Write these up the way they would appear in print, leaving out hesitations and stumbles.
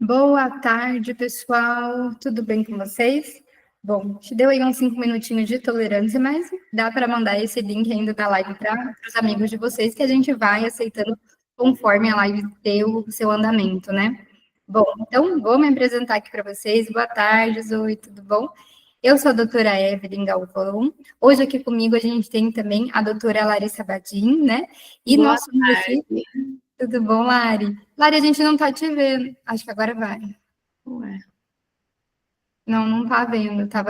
Boa tarde, pessoal. Tudo bem com vocês? Bom, te deu aí uns 5 minutinhos de tolerância, mas dá para mandar esse link ainda da live para os amigos de vocês que a gente vai aceitando conforme a live ter o seu andamento, né? Bom, então vou me apresentar aqui para vocês. Boa tarde, Zoe, tudo bom? Eu sou a doutora Evelyn Galvão. Hoje aqui comigo a gente tem também a doutora Larissa Badin, né? E Boa nós somos aqui. Tudo bom, Lari? Lari, a gente não tá te vendo. Acho que agora vai. Ué. Não tá vendo. Tá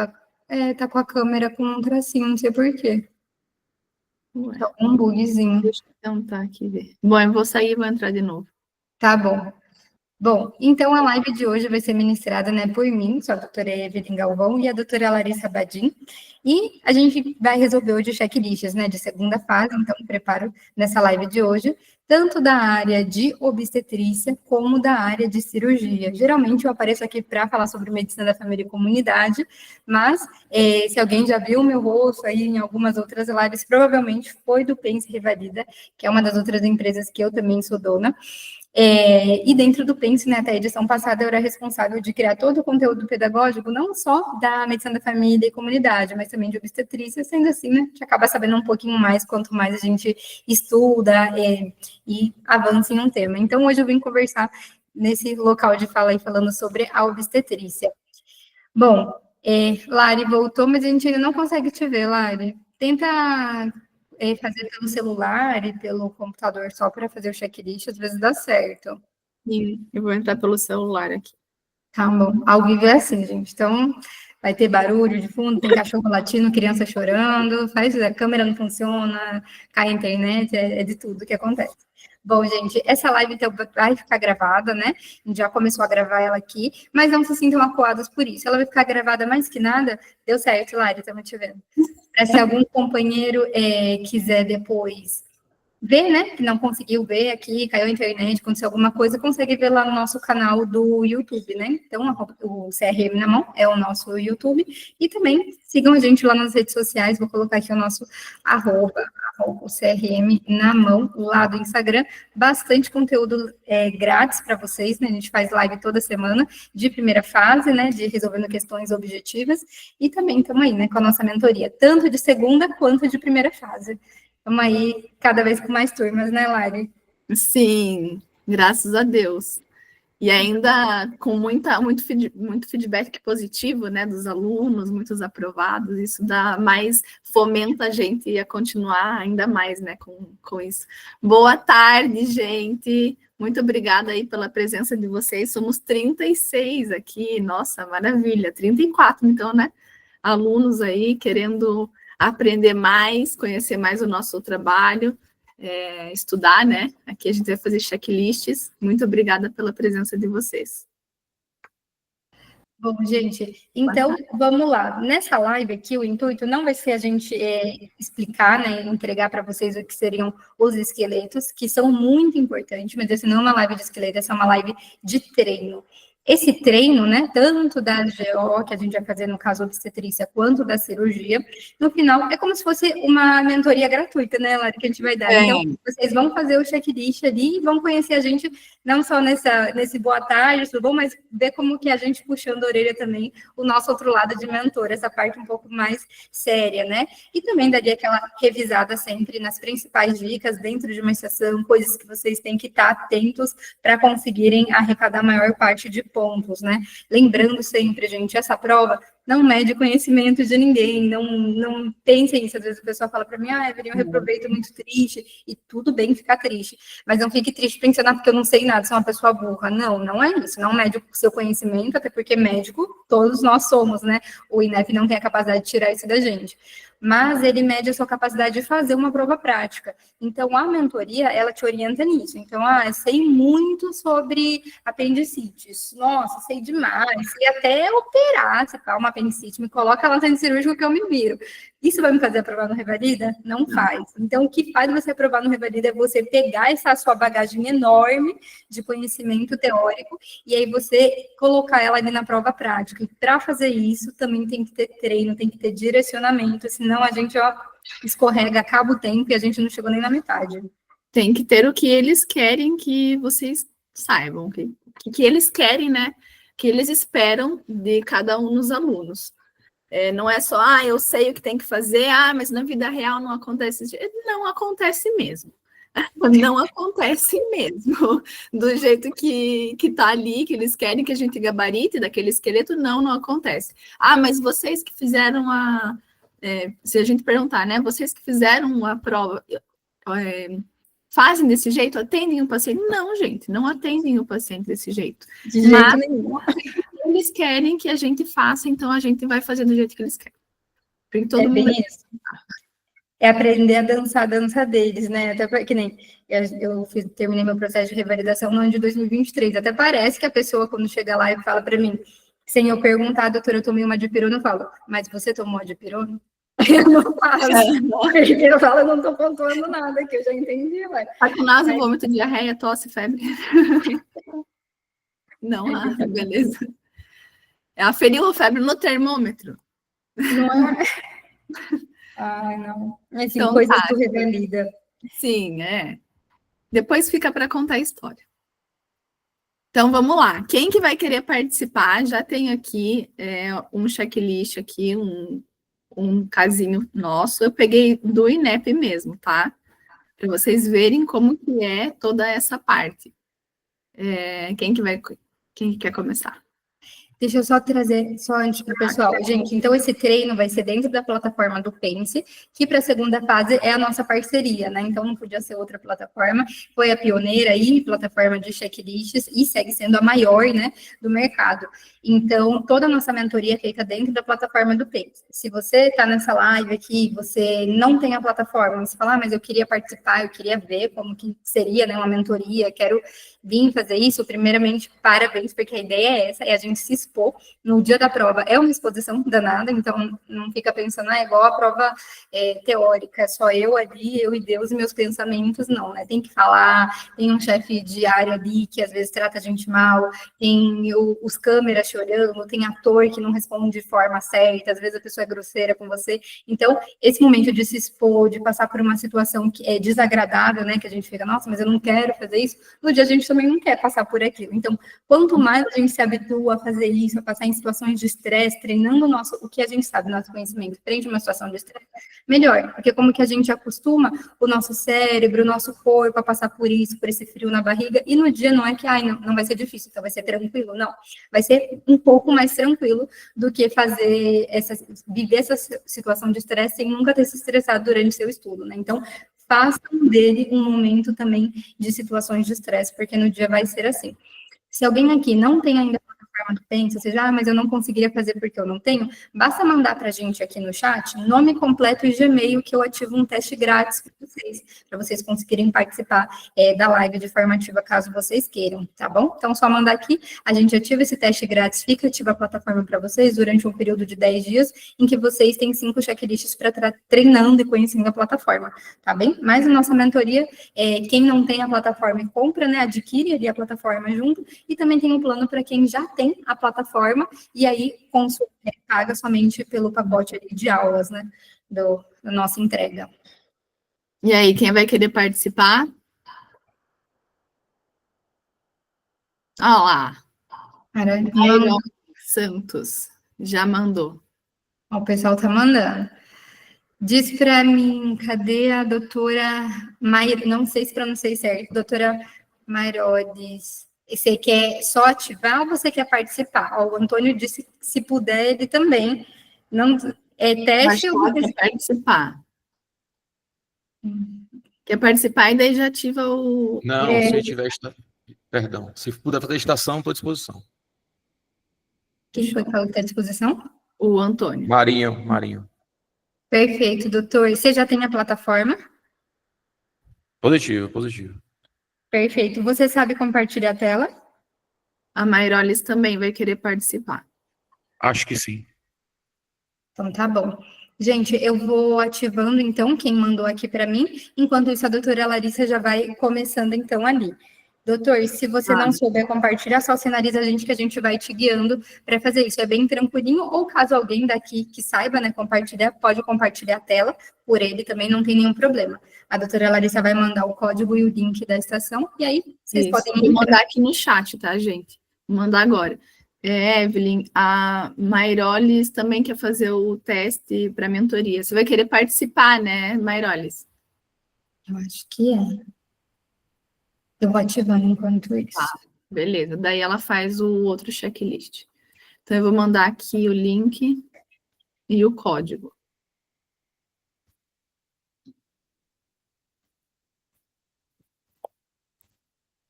com a câmera com um tracinho, não sei por quê. Ué. Tá um bugzinho. Deixa eu tentar aqui ver. Bom, eu vou sair e vou entrar de novo. Tá bom. Bom, então a live de hoje vai ser ministrada, né, por mim, sou a doutora Evelyn Galvão e a doutora Larissa Badin, e a gente vai resolver hoje checklists, né, de segunda fase, então preparo nessa live de hoje, tanto da área de obstetrícia como da área de cirurgia. Geralmente eu apareço aqui para falar sobre medicina da família e comunidade, mas se alguém já viu o meu rosto aí em algumas outras lives, provavelmente foi do Pense Revalida, que é uma das outras empresas que eu também sou dona. E dentro do Pense, né, até a edição passada, eu era responsável de criar todo o conteúdo pedagógico, não só da medicina da família e comunidade, mas também de obstetrícia, sendo assim, né, a gente acaba sabendo um pouquinho mais, quanto mais a gente estuda e avança em um tema. Então, hoje eu vim conversar nesse local de fala aí, falando sobre a obstetrícia. Bom, Lari voltou, mas a gente ainda não consegue te ver, Lari. Tenta fazer pelo celular e pelo computador só para fazer o checklist, às vezes dá certo. Sim, eu vou entrar pelo celular aqui. Tá bom. Ao vivo é assim, gente. Então, vai ter barulho de fundo, tem cachorro latindo, criança chorando, a câmera não funciona, cai a internet, é de tudo que acontece. Bom, gente, essa live então vai ficar gravada, né? A gente já começou a gravar ela aqui, mas não se sintam acuados por isso. Ela vai ficar gravada mais que nada. Deu certo, Lari, estamos te vendo. Se algum companheiro quiser depois ver, né, que não conseguiu ver aqui, caiu a internet, aconteceu alguma coisa, consegue ver lá no nosso canal do YouTube, né? Então, o CRM na mão é o nosso YouTube. E também sigam a gente lá nas redes sociais, vou colocar aqui o nosso arroba o CRM na mão, lá do Instagram. Bastante conteúdo grátis para vocês, né? A gente faz live toda semana, de primeira fase, né, de resolvendo questões objetivas. E também estamos aí, né, com a nossa mentoria, tanto de segunda quanto de primeira fase. Estamos aí cada vez com mais turmas, né, Lari? Sim, graças a Deus. E ainda com muito feedback positivo, né, dos alunos, muitos aprovados, isso fomenta a gente a continuar ainda mais, né, com isso. Boa tarde, gente! Muito obrigada aí pela presença de vocês. Somos 36 aqui, nossa, maravilha, 34, então, né? Alunos aí querendo aprender mais, conhecer mais o nosso trabalho. Estudar, né? Aqui a gente vai fazer checklists. Muito obrigada pela presença de vocês. Bom, gente, então vamos lá. Nessa live aqui, o intuito não vai ser a gente explicar, né, entregar para vocês o que seriam os esqueletos, que são muito importantes, mas essa não é uma live de esqueleto, essa é uma live de treino. Esse treino, né, tanto da GO, que a gente vai fazer no caso obstetrícia, quanto da cirurgia, no final é como se fosse uma mentoria gratuita, né, Lara, que a gente vai dar. Então, vocês vão fazer o checklist ali e vão conhecer a gente, não só nesse boa tarde, tudo bom, mas ver como que a gente puxando a orelha também, o nosso outro lado de mentor, essa parte um pouco mais séria, né? E também daria aquela revisada sempre nas principais dicas dentro de uma sessão, coisas que vocês têm que estar atentos para conseguirem arrecadar a maior parte de pontos, né? Lembrando sempre, gente, essa prova não mede conhecimento de ninguém, não pensem isso. Às vezes a pessoa fala para mim, Evelyn, eu reprovei, tô muito triste, e tudo bem ficar triste, mas não fique triste pensando, porque eu não sei nada, sou uma pessoa burra. Não é isso, não mede o seu conhecimento, até porque médico todos nós somos, né? O INEP não tem a capacidade de tirar isso da gente, mas ele mede a sua capacidade de fazer uma prova prática. Então, a mentoria, ela te orienta nisso. Então, eu sei muito sobre apendicites. Nossa, sei demais. Sei até operar, se for uma apendicite, me coloca lá no cirúrgico que eu me viro. Isso vai me fazer aprovar no Revalida? Não faz. Então, o que faz você aprovar no Revalida é você pegar essa sua bagagem enorme de conhecimento teórico e aí você colocar ela ali na prova prática. E para fazer isso, também tem que ter treino, tem que ter direcionamento, senão a gente, escorrega, acaba o tempo e a gente não chegou nem na metade. Tem que ter o que eles querem que vocês saibam, que eles querem, né? Que eles esperam de cada um dos alunos. Não é só, eu sei o que tem que fazer, mas na vida real não acontece. Não acontece mesmo. Não acontece mesmo. Do jeito que tá ali, que eles querem que a gente gabarite daquele esqueleto, não acontece. Mas vocês que fizeram se a gente perguntar, né? Vocês que fizeram a prova, fazem desse jeito? Atendem o paciente? Não, gente, não atendem o paciente desse jeito. De jeito nenhum. Eles querem que a gente faça, então a gente vai fazer do jeito que eles querem. Porque todo mundo... bem isso. É aprender a dançar a dança deles, né? Até porque nem eu terminei meu processo de revalidação no ano de 2023. Até parece que a pessoa, quando chega lá e fala para mim, sem eu perguntar, doutora, eu tomei uma dipirona, eu falo, mas você tomou a dipirona? Eu não faço. Porque eu falo, eu não estou pontuando nada, que eu já entendi, ué. Tá com náusea, vômito, diarreia, tosse, febre. Não, beleza. Aferiu a febre no termômetro. Não é? Não. Assim, então, coisas do revalida. Sim, Depois fica para contar a história. Então, vamos lá. Quem que vai querer participar? Já tem aqui um checklist aqui, um casinho nosso. Eu peguei do INEP mesmo, tá? Para vocês verem como que é toda essa parte. Quem que quer começar? Deixa eu só trazer, só antes para o pessoal. Gente, então esse treino vai ser dentro da plataforma do Pense, que para a segunda fase é a nossa parceria, né? Então não podia ser outra plataforma. Foi a pioneira aí, plataforma de checklists, e segue sendo a maior, né, do mercado. Então, toda a nossa mentoria é feita dentro da plataforma do Pense. Se você está nessa live aqui, você não tem a plataforma, você fala, mas eu queria participar, eu queria ver como que seria, né, uma mentoria, quero vir fazer isso, primeiramente, parabéns, porque a ideia é essa, é a gente se expor no dia da prova. É uma exposição danada, então não fica pensando, é igual a prova teórica, só eu ali, eu e Deus e meus pensamentos, não, né? Tem que falar, tem um chefe de área ali que às vezes trata a gente mal, tem os câmeras chorando, tem ator que não responde de forma certa, às vezes a pessoa é grosseira com você. Então, esse momento de se expor, de passar por uma situação que é desagradável, né? Que a gente fica, nossa, mas eu não quero fazer isso. No dia a gente também não quer passar por aquilo. Então, quanto mais a gente se habitua a fazer isso, a passar em situações de estresse, treinando o que a gente sabe, nosso conhecimento, frente a uma situação de estresse, melhor. Porque como que a gente acostuma o nosso cérebro, o nosso corpo a passar por isso, por esse frio na barriga, e no dia não é que, não vai ser difícil, então vai ser tranquilo, não. Vai ser um pouco mais tranquilo do que viver essa situação de estresse sem nunca ter se estressado durante seu estudo, né? Então, façam dele um momento também de situações de estresse, porque no dia vai ser assim. Se alguém aqui não tem ainda a plataforma do Pense, ou seja, mas eu não conseguiria fazer porque eu não tenho, basta mandar para a gente aqui no chat nome completo e Gmail, que eu ativo um teste grátis para vocês conseguirem participar da live de forma ativa, caso vocês queiram, tá bom? Então, só mandar aqui, a gente ativa esse teste grátis, fica ativa a plataforma para vocês durante um período de 10 dias, em que vocês têm 5 checklists para treinando e conhecendo a plataforma, tá bem? Mas a nossa mentoria, quem não tem a plataforma compra, né, adquire ali a plataforma junto, e também tem um plano para quem já tem a plataforma, e aí paga somente pelo pacote ali de aulas, né, da nossa entrega. E aí, quem vai querer participar? Olha lá. Mairo Santos já mandou. O pessoal tá mandando. Diz para mim, cadê a doutora Mairo? Não sei se pronunciei certo. Doutora Mairodes. Você quer só ativar ou você quer participar? O Antônio disse que se puder, ele também. Não, teste ou quer participar? Quer participar e daí já ativa o... Não, se tiver... Perdão. Se puder fazer estação, estou à disposição. Quem foi que falou que está à disposição? O Antônio. Marinho. Perfeito, doutor. Você já tem a plataforma? Positivo. Perfeito. Você sabe compartilhar a tela? A Mairolis também vai querer participar. Acho que sim. Então, tá bom. Gente, eu vou ativando, então, quem mandou aqui para mim. Enquanto isso, a doutora Larissa já vai começando, então, ali. Doutor, se você não Ah. souber compartilhar, só sinaliza a gente que a gente vai te guiando para fazer isso. É bem tranquilinho, ou caso alguém daqui que saiba, né, compartilhar, pode compartilhar a tela por ele também, não tem nenhum problema. A doutora Larissa vai mandar o código e o link da estação, e aí vocês Isso. podem Vou mandar aqui no chat, tá, gente? Vou mandar agora. Evelyn, a Mairoles também quer fazer o teste para mentoria. Você vai querer participar, né, Mairoles? Eu acho que é. Eu vou ativando enquanto isso. Tá, beleza. Daí ela faz o outro checklist. Então, eu vou mandar aqui o link e o código.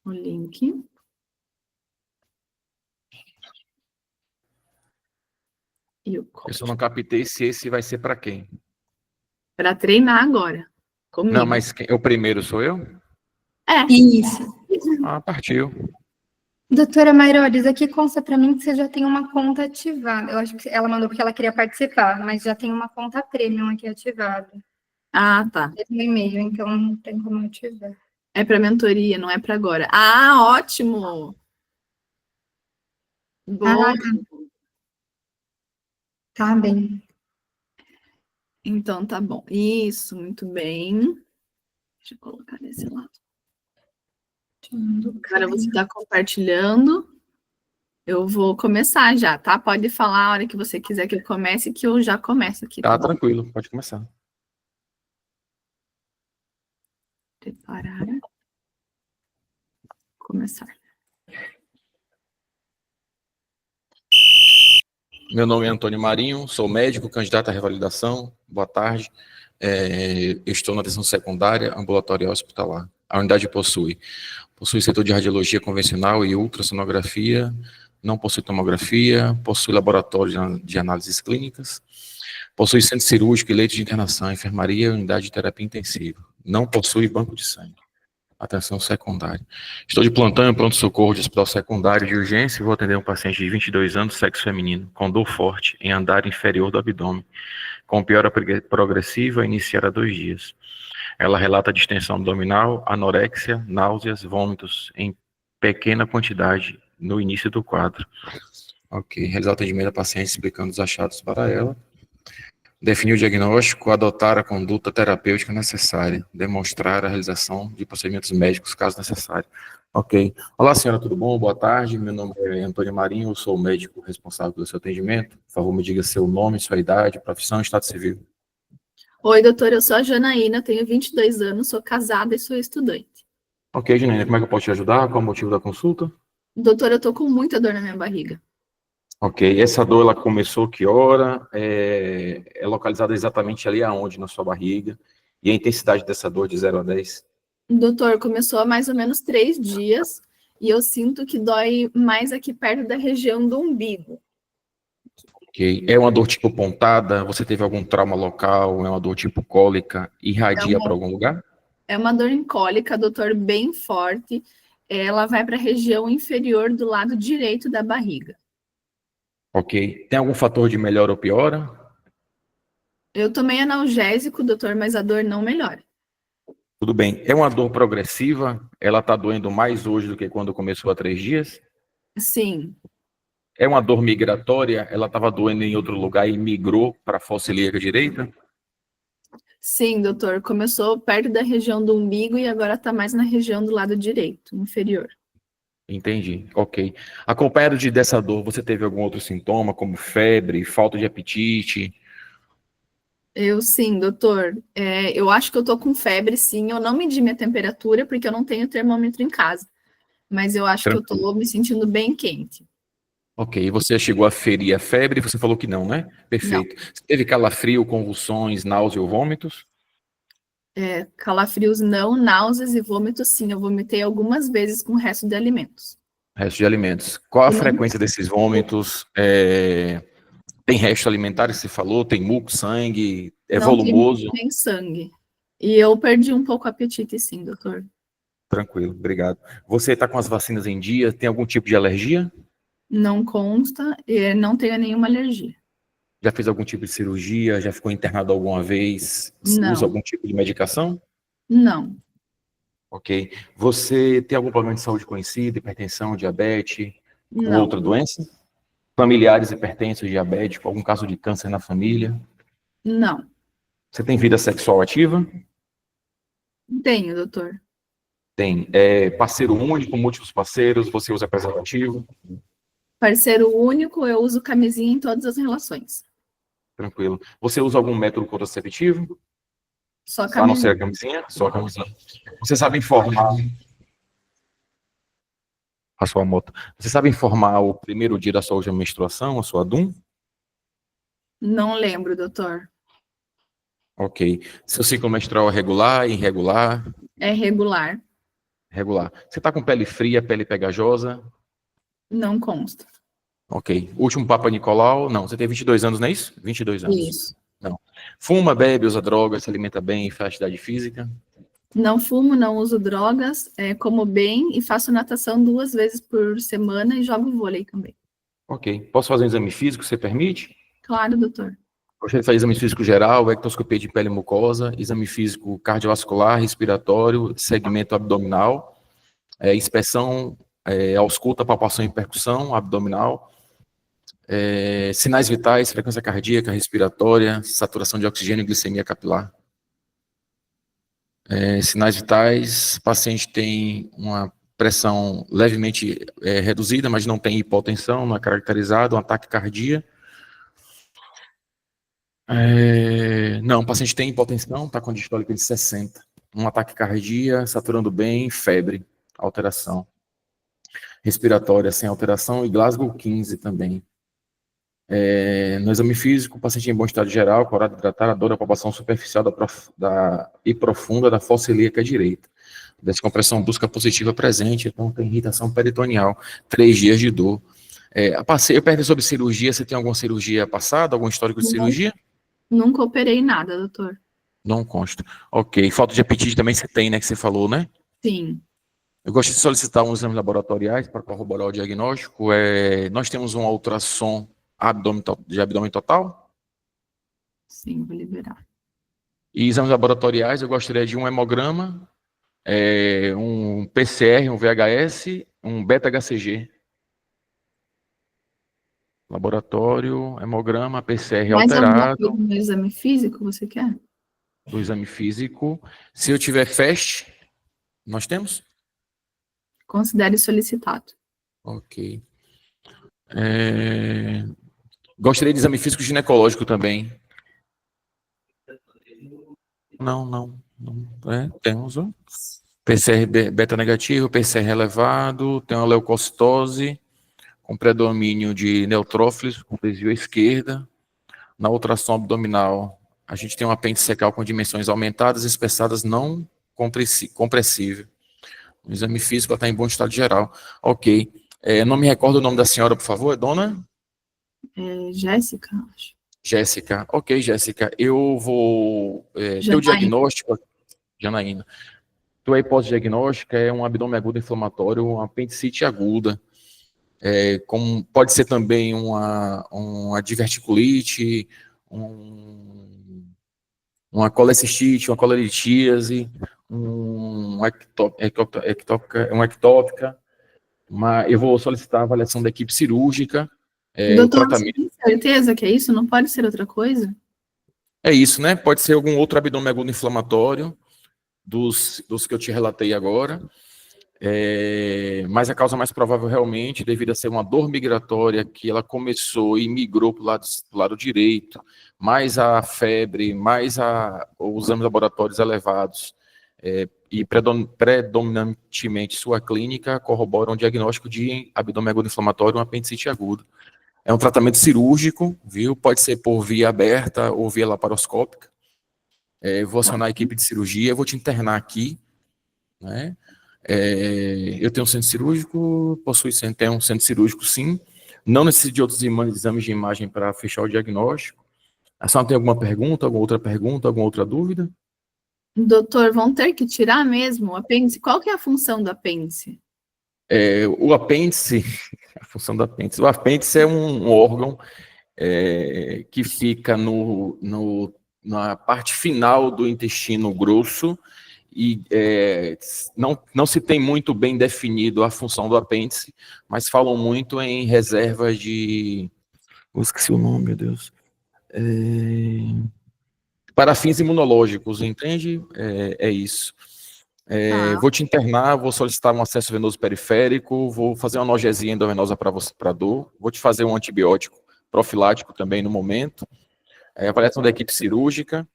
O link. E o Eu código. só não captei se esse vai ser para quem. Para treinar agora. Comigo. Não, mas o primeiro sou eu? Isso. Ah, partiu. Doutora Mairoles, aqui consta para mim que você já tem uma conta ativada. Eu acho que ela mandou porque ela queria participar, mas já tem uma conta premium aqui ativada. Ah, tá. No e-mail, então não tem como ativar. É para mentoria, não é para agora. Ah, ótimo! Boa. Tá bem. Então, tá bom. Isso, muito bem. Deixa eu colocar desse lado. Agora você está compartilhando. Eu vou começar já, tá? Pode falar a hora que você quiser que eu comece, que eu já começo aqui. Tá Tá bom? tranquilo, pode começar. Preparar. Começar. Meu nome é Antônio Marinho, sou médico, candidato à revalidação. Boa tarde. Eu estou na atenção secundária, ambulatorial hospitalar. A unidade possui setor de radiologia convencional e ultrassonografia, não possui tomografia, possui laboratório de análises clínicas, possui centro cirúrgico e leito de internação, enfermaria e unidade de terapia intensiva. Não possui banco de sangue. Atenção secundária. Estou de plantão em pronto-socorro de hospital secundário de urgência e vou atender um paciente de 22 anos, sexo feminino, com dor forte em andar inferior do abdômen, com piora progressiva iniciada há 2 dias. Ela relata distensão abdominal, anorexia, náuseas, vômitos em pequena quantidade no início do quadro. Ok. Realizar o atendimento da paciente explicando os achados para ela. Definir o diagnóstico, adotar a conduta terapêutica necessária, demonstrar a realização de procedimentos médicos, caso necessário. Ok. Olá, senhora, tudo bom? Boa tarde. Meu nome é Antônio Marinho, eu sou o médico responsável pelo seu atendimento. Por favor, me diga seu nome, sua idade, profissão e estado civil. Oi, doutora, eu sou a Janaína, tenho 22 anos, sou casada e sou estudante. Ok, Janaína, como é que eu posso te ajudar? Qual o motivo da consulta? Doutora, eu tô com muita dor na minha barriga. Ok, essa dor, ela começou que hora? É localizada exatamente ali aonde na sua barriga? E a intensidade dessa dor de 0 a 10? Doutor, começou há mais ou menos 3 dias e eu sinto que dói mais aqui perto da região do umbigo. Ok, é uma dor tipo pontada? Você teve algum trauma local? É uma dor tipo cólica? Irradia para algum lugar? É uma dor em cólica, doutor, bem forte. Ela vai para a região inferior do lado direito da barriga. Ok, tem algum fator de melhora ou piora? Eu tomei analgésico, doutor, mas a dor não melhora. Tudo bem, é uma dor progressiva? Ela está doendo mais hoje do que quando começou há 3 dias? Sim, É uma dor migratória? Ela estava doendo em outro lugar e migrou para a fossa ilíaca direita? sim, doutor. Começou perto da região do umbigo e agora está mais na região do lado direito, inferior. Entendi, ok. Acompanhado dessa dor, você teve algum outro sintoma, como febre, falta de apetite? Eu sim, doutor. Eu acho que eu tô com febre, sim. Eu não medi minha temperatura porque eu não tenho termômetro em casa. Mas eu acho que eu tô me sentindo bem quente. Ok, você chegou a ferir a febre, você falou que não, né? Não. Perfeito. Você teve calafrio, convulsões, náusea ou vômitos? Calafrios não, náuseas e vômitos sim. Eu vomitei algumas vezes com o resto de alimentos. Resto de alimentos. Qual a Eu não- frequência desses vômitos? Tem resto alimentar que você falou? Tem muco, sangue? É Não tem volumoso? nem sangue. E eu perdi um pouco o apetite, sim, doutor. Tranquilo, obrigado. Você está com as vacinas em dia? Tem algum tipo de alergia? Não consta e não tenho nenhuma alergia. Já fez algum tipo de cirurgia? Já ficou internado alguma vez? Usa Não, algum tipo de medicação? não. Ok. Você tem algum problema de saúde conhecido, hipertensão, diabetes, ou Não, outra doença? Familiares hipertensos, diabéticos, algum caso de câncer na família? não. Você tem vida sexual ativa? Tenho, doutor. Tem. Parceiro único, múltiplos parceiros, você usa preservativo? Parceiro único, eu uso camisinha em todas as relações. Tranquilo. Você usa algum método contraceptivo? Só A não ser camisinha. a camisinha? Só a camisinha. Você sabe informar a sua moto? Você sabe informar o primeiro dia da sua última menstruação, a sua DUM? Não lembro, doutor. Ok. Seu ciclo menstrual é regular, irregular? É regular. Regular. Você está com pele fria, pele pegajosa? Não consta. Ok. Último Papa Nicolau? Não. Você tem 22 anos, não é isso? 22 anos. Isso. Não. Fuma, bebe, usa drogas, se alimenta bem, faz atividade física? Não fumo, não uso drogas, como bem e faço natação 2 vezes por semana e jogo vôlei também. Ok. Posso fazer um exame físico, você permite? Claro, doutor. Gostaria de fazer exame físico geral, ectoscopia de pele e mucosa, exame físico cardiovascular, respiratório, segmento abdominal, inspeção, ausculta, palpação e percussão abdominal, sinais vitais, frequência cardíaca, respiratória, saturação de oxigênio e glicemia capilar. Sinais vitais, o paciente tem uma pressão levemente reduzida, mas não tem hipotensão, não é caracterizado, um ataque cardíaco. Não, o paciente tem hipotensão, está com distólica de 60. Um ataque cardíaco, saturando bem, febre, alteração. Respiratória sem alteração e Glasgow 15 também. No exame físico, o paciente em bom estado geral, corado hidratado, dor da palpação superficial e profunda da fossa ilíaca direita. Descompressão brusca positiva presente, então tem irritação peritoneal, 3 dias de dor. Eu perguntei sobre cirurgia, você tem alguma cirurgia passada, algum histórico de cirurgia? Nunca operei nada, doutor. Não consta. Ok. Falta de apetite também você tem, né? Que você falou, né? Sim. Eu gosto de solicitar uns exames laboratoriais para corroborar o diagnóstico. Nós temos um ultrassom de abdômen total. Sim, vou liberar. E exames laboratoriais, eu gostaria de um hemograma, um PCR, um VHS, um beta-HCG. Laboratório, hemograma, PCR Mais alguma alterado. coisa no exame físico você quer? Do exame físico. Se eu tiver FAST, nós temos? Considere solicitado. Ok. Gostaria de exame físico ginecológico também. Não. Temos um PCR beta negativo, PCR elevado, tem uma leucocitose, com predomínio de neutrófilos, com desvio à esquerda. Na ultrassom abdominal, a gente tem um apêndice secal com dimensões aumentadas, espessadas, não compressível. O exame físico está em bom estado geral. Ok. Não me recordo o nome da senhora, por favor, é dona? Jéssica, acho. Jéssica. Ok, Jéssica. Eu vou... teu Janaína. diagnóstico... Janaína. Tua hipótese diagnóstica é um abdômen agudo inflamatório, uma apendicite aguda. Como pode ser também uma diverticulite, uma colecistite, uma colelitíase, uma ectópica. Eu vou solicitar a avaliação da equipe cirúrgica. Doutor, o tratamento... você tem certeza que é isso? Não pode ser outra coisa? É isso, né? Pode ser algum outro abdômen agudo inflamatório, dos que eu te relatei agora. Mas a causa mais provável realmente, devido a ser uma dor migratória que ela começou e migrou para o lado direito, mais a febre, mais os exames laboratórios elevados, e predominantemente sua clínica corroboram o diagnóstico de abdômen agudo inflamatório, um apendicite agudo. É um tratamento cirúrgico, viu? Pode ser por via aberta ou via laparoscópica. Vou acionar a equipe de cirurgia, vou te internar aqui, né? Eu tenho um centro cirúrgico, tenho um centro cirúrgico, sim. Não necessito de outros exames de imagem para fechar o diagnóstico. A senhora tem alguma pergunta, alguma outra dúvida? Doutor, vão ter que tirar mesmo o apêndice? Qual que é a função do apêndice? O apêndice, a função do apêndice. O apêndice é um órgão que fica na parte final do intestino grosso e não se tem muito bem definido a função do apêndice, mas falam muito em reservas de... Eu esqueci o nome, meu Deus. Para fins imunológicos, entende? É isso. Vou te internar, vou solicitar um acesso venoso periférico, vou fazer uma analgesia endovenosa para você, para dor, vou te fazer um antibiótico profilático também no momento, avaliação da equipe cirúrgica.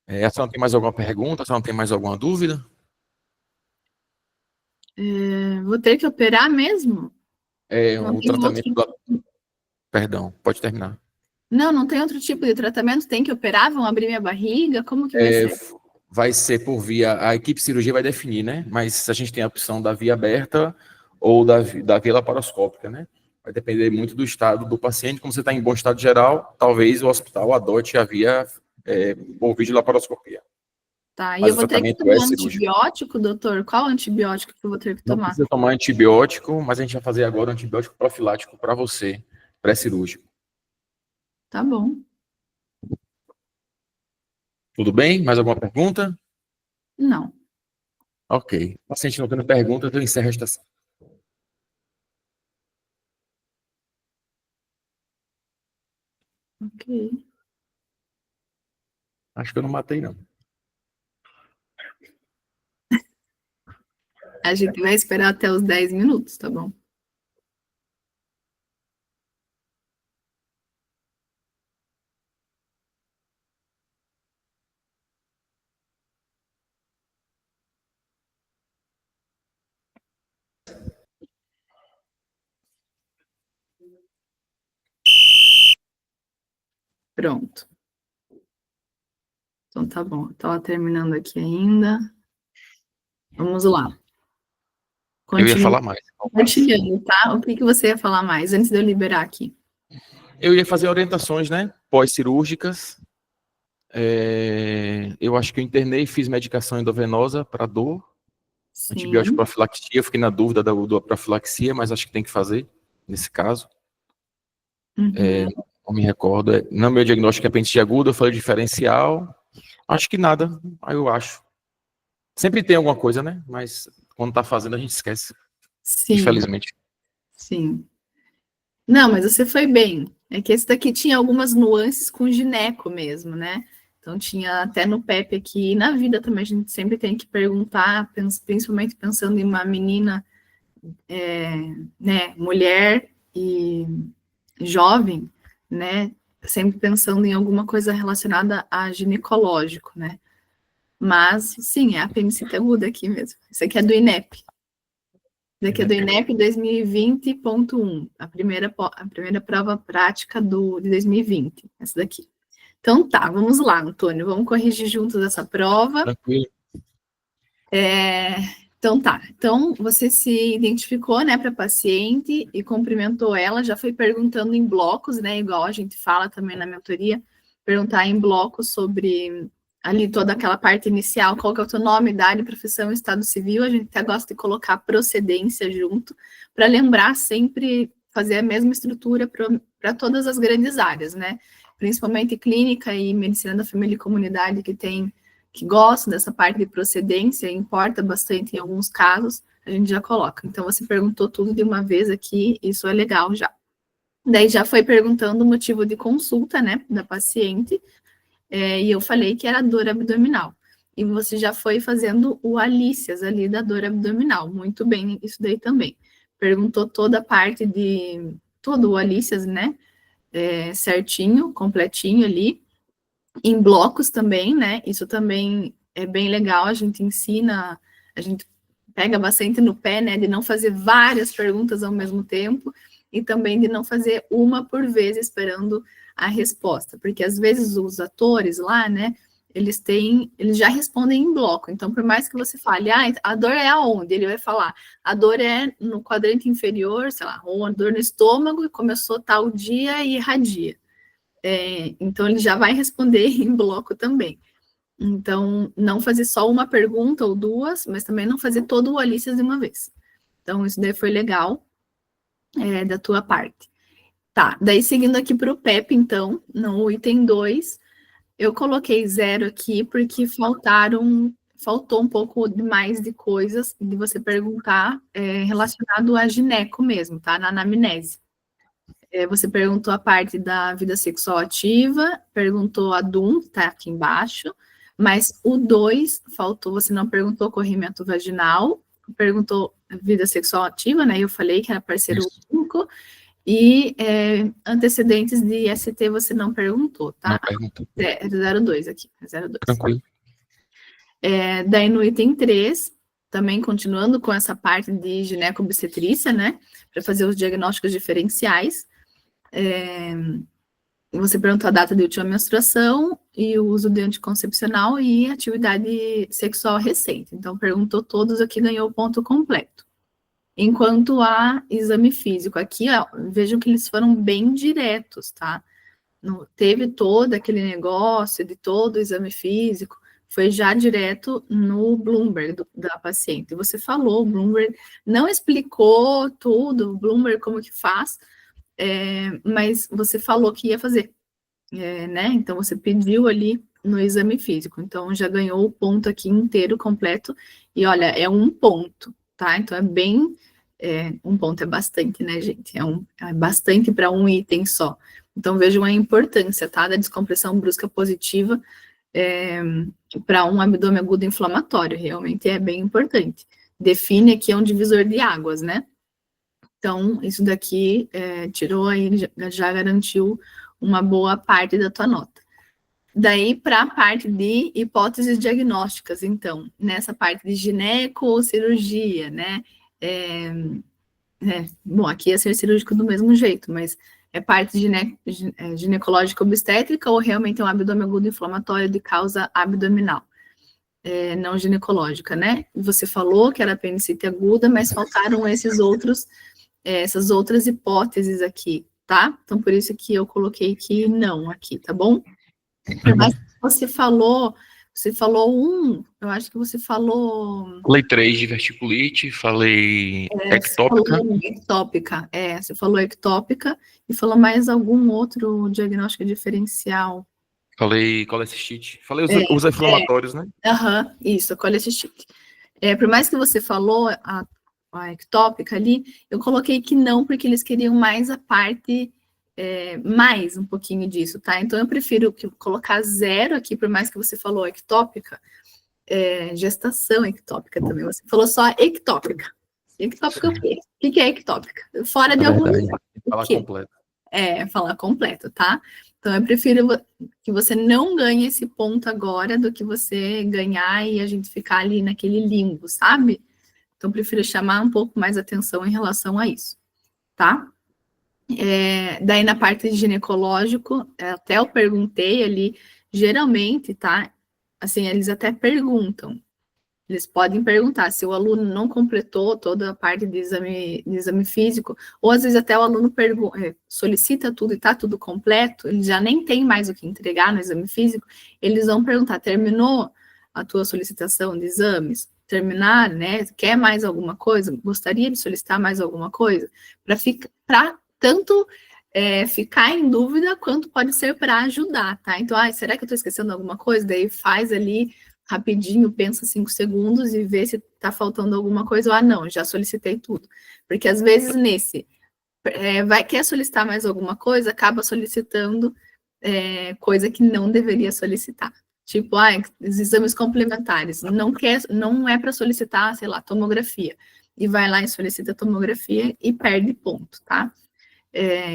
A senhora tem mais alguma pergunta? A senhora tem mais alguma dúvida? Vou ter que operar mesmo? O tratamento Perdão, pode terminar. Não tem outro tipo de tratamento? Tem que operar? Vão abrir minha barriga? Como que vai ser? Vai ser por via... A equipe cirurgia vai definir, né? Mas a gente tem a opção da via aberta ou da via laparoscópica, né? Vai depender muito do estado do paciente. Como você está em bom estado geral, talvez o hospital adote a via por via de laparoscopia. Tá, e Mas eu vou ter que tomar antibiótico, doutor? Qual antibiótico que eu vou ter que tomar? Não precisa tomar antibiótico, mas a gente vai fazer agora um antibiótico profilático para você, pré-cirúrgico. Tá bom. Tudo bem? Mais alguma pergunta? Não. Ok. Paciente não tendo pergunta, eu encerro esta sessão. Ok. Acho que eu não matei, não. A gente vai esperar até os 10 minutos, tá bom? Pronto. Então tá bom. Estava terminando aqui ainda. Vamos lá. Eu ia falar mais. Compartilhando, tá? O que você ia falar mais antes de eu liberar aqui? Eu ia fazer orientações, né? Pós-cirúrgicas. Eu acho que eu internei e fiz medicação endovenosa para dor. Sim. Antibiótico profilaxia. Eu fiquei na dúvida da profilaxia, mas acho que tem que fazer nesse caso. Não me recordo. No meu diagnóstico é apendicite aguda, eu falei diferencial. Acho que nada. Aí eu acho. Sempre tem alguma coisa, né? Mas quando tá fazendo, a gente esquece. Sim. Infelizmente. Sim. Não, mas você foi bem. É que esse daqui tinha algumas nuances com gineco mesmo, né? Então tinha até no PEP aqui, e na vida também a gente sempre tem que perguntar, principalmente pensando em uma menina, né, mulher e jovem, né? Sempre pensando em alguma coisa relacionada a ginecológico, né? Mas, sim, é a apendicite aguda aqui mesmo. Isso aqui é do INEP. Isso aqui é do INEP 2020.1, a primeira prova prática de 2020, essa daqui. Então tá, vamos lá, Antônio, vamos corrigir juntos essa prova. Tranquilo. Então tá, então você se identificou, né, para a paciente e cumprimentou ela, já foi perguntando em blocos, né, igual a gente fala também na mentoria, perguntar em blocos sobre ali toda aquela parte inicial, qual que é o teu nome, idade, profissão, estado civil, a gente até gosta de colocar procedência junto, para lembrar sempre, fazer a mesma estrutura para todas as grandes áreas, né, principalmente clínica e medicina da família e comunidade, que gosta dessa parte de procedência, importa bastante em alguns casos, a gente já coloca. Então, você perguntou tudo de uma vez aqui, isso é legal já. Daí já foi perguntando o motivo de consulta, né, da paciente, e eu falei que era dor abdominal. E você já foi fazendo o alícias ali da dor abdominal, muito bem, isso daí também. Perguntou toda a parte de, todo o alícias, né, certinho, completinho ali, em blocos também, né? Isso também é bem legal, a gente ensina, a gente pega bastante no pé, né? De não fazer várias perguntas ao mesmo tempo e também de não fazer uma por vez esperando a resposta, porque às vezes os atores lá, né? Eles já respondem em bloco, então por mais que você fale, a dor é aonde? Ele vai falar, a dor é no quadrante inferior, sei lá, ou a dor no estômago e começou tal dia e irradia. Então, ele já vai responder em bloco também. Então, não fazer só uma pergunta ou duas, mas também não fazer todo o Alícias de uma vez. Então, isso daí foi legal da tua parte. Tá, daí seguindo aqui para o PEP, então, no item 2, eu coloquei 0 aqui porque faltaram faltou um pouco mais de coisas de você perguntar relacionado a gineco mesmo, tá? Na anamnese. Você perguntou a parte da vida sexual ativa, perguntou a DUM, tá aqui embaixo, mas o 2 faltou, você não perguntou corrimento vaginal, perguntou vida sexual ativa, né? Eu falei que era parceiro único, e antecedentes de ST você não perguntou, tá? Não perguntou. 02 aqui, 02. Tranquilo. Daí no item 3, também continuando com essa parte de gineco-obstetrícia, né? Para fazer os diagnósticos diferenciais. Você perguntou a data de última menstruação e o uso de anticoncepcional e atividade sexual recente. Então, perguntou todos aqui, ganhou o ponto completo. Enquanto a exame físico, aqui, ó, vejam que eles foram bem diretos, tá? Não teve todo aquele negócio de todo o exame físico, foi já direto no Bloomberg da paciente. Você falou, o Bloomberg não explicou tudo, o Bloomberg como que faz, mas você falou que ia fazer, né? Então, você pediu ali no exame físico. Então, já ganhou o ponto aqui inteiro, completo. E, olha, é um ponto, tá? Então, um ponto é bastante, né, gente? É bastante para um item só. Então, vejam a importância, tá? Da descompressão brusca positiva para um abdômen agudo inflamatório. Realmente é bem importante. Define aqui, é um divisor de águas, né? Então, isso daqui tirou aí, já garantiu uma boa parte da tua nota. Daí, para a parte de hipóteses diagnósticas, então, nessa parte de gineco ou cirurgia, né? Bom, aqui ia ser cirúrgico do mesmo jeito, mas é parte ginecológica obstétrica ou realmente é um abdômen agudo inflamatório de causa abdominal? Não ginecológica, né? Você falou que era apendicite aguda, mas faltaram essas outras hipóteses aqui, tá? Então, por isso que eu coloquei que não aqui, tá bom? Mas você falou eu acho que você falou... Falei 3 de verticulite, falei ectópica. Você falou ectópica e falou mais algum outro diagnóstico diferencial. Falei colecistite. Falei os inflamatórios, né? Isso, a colecistite. Por mais que você falou a ectópica ali, eu coloquei que não, porque eles queriam mais a parte, mais um pouquinho disso, tá? Então, eu prefiro colocar 0 aqui, por mais que você falou ectópica, gestação ectópica também. Você falou só ectópica. Ectópica o quê? O que é ectópica? Fora de algum... Falar completo. Falar completo, tá? Então, eu prefiro que você não ganhe esse ponto agora do que você ganhar e a gente ficar ali naquele limbo, sabe? Então, prefiro chamar um pouco mais atenção em relação a isso, tá? Daí, na parte de ginecológico, até eu perguntei ali, geralmente, tá? Assim, eles até perguntam. Eles podem perguntar se o aluno não completou toda a parte de exame físico, ou às vezes até o aluno solicita tudo e está tudo completo, ele já nem tem mais o que entregar no exame físico, eles vão perguntar, terminou a tua solicitação de exames? Terminar, né? Quer mais alguma coisa? Gostaria de solicitar mais alguma coisa? Para tanto ficar em dúvida, quanto pode ser para ajudar, tá? Então, será que eu estou esquecendo alguma coisa? Daí faz ali rapidinho, pensa 5 segundos e vê se está faltando alguma coisa, ou não, já solicitei tudo. Porque às vezes quer solicitar mais alguma coisa, acaba solicitando coisa que não deveria solicitar. Tipo, os exames complementares, não é para solicitar, sei lá, tomografia. E vai lá e solicita tomografia e perde ponto, tá?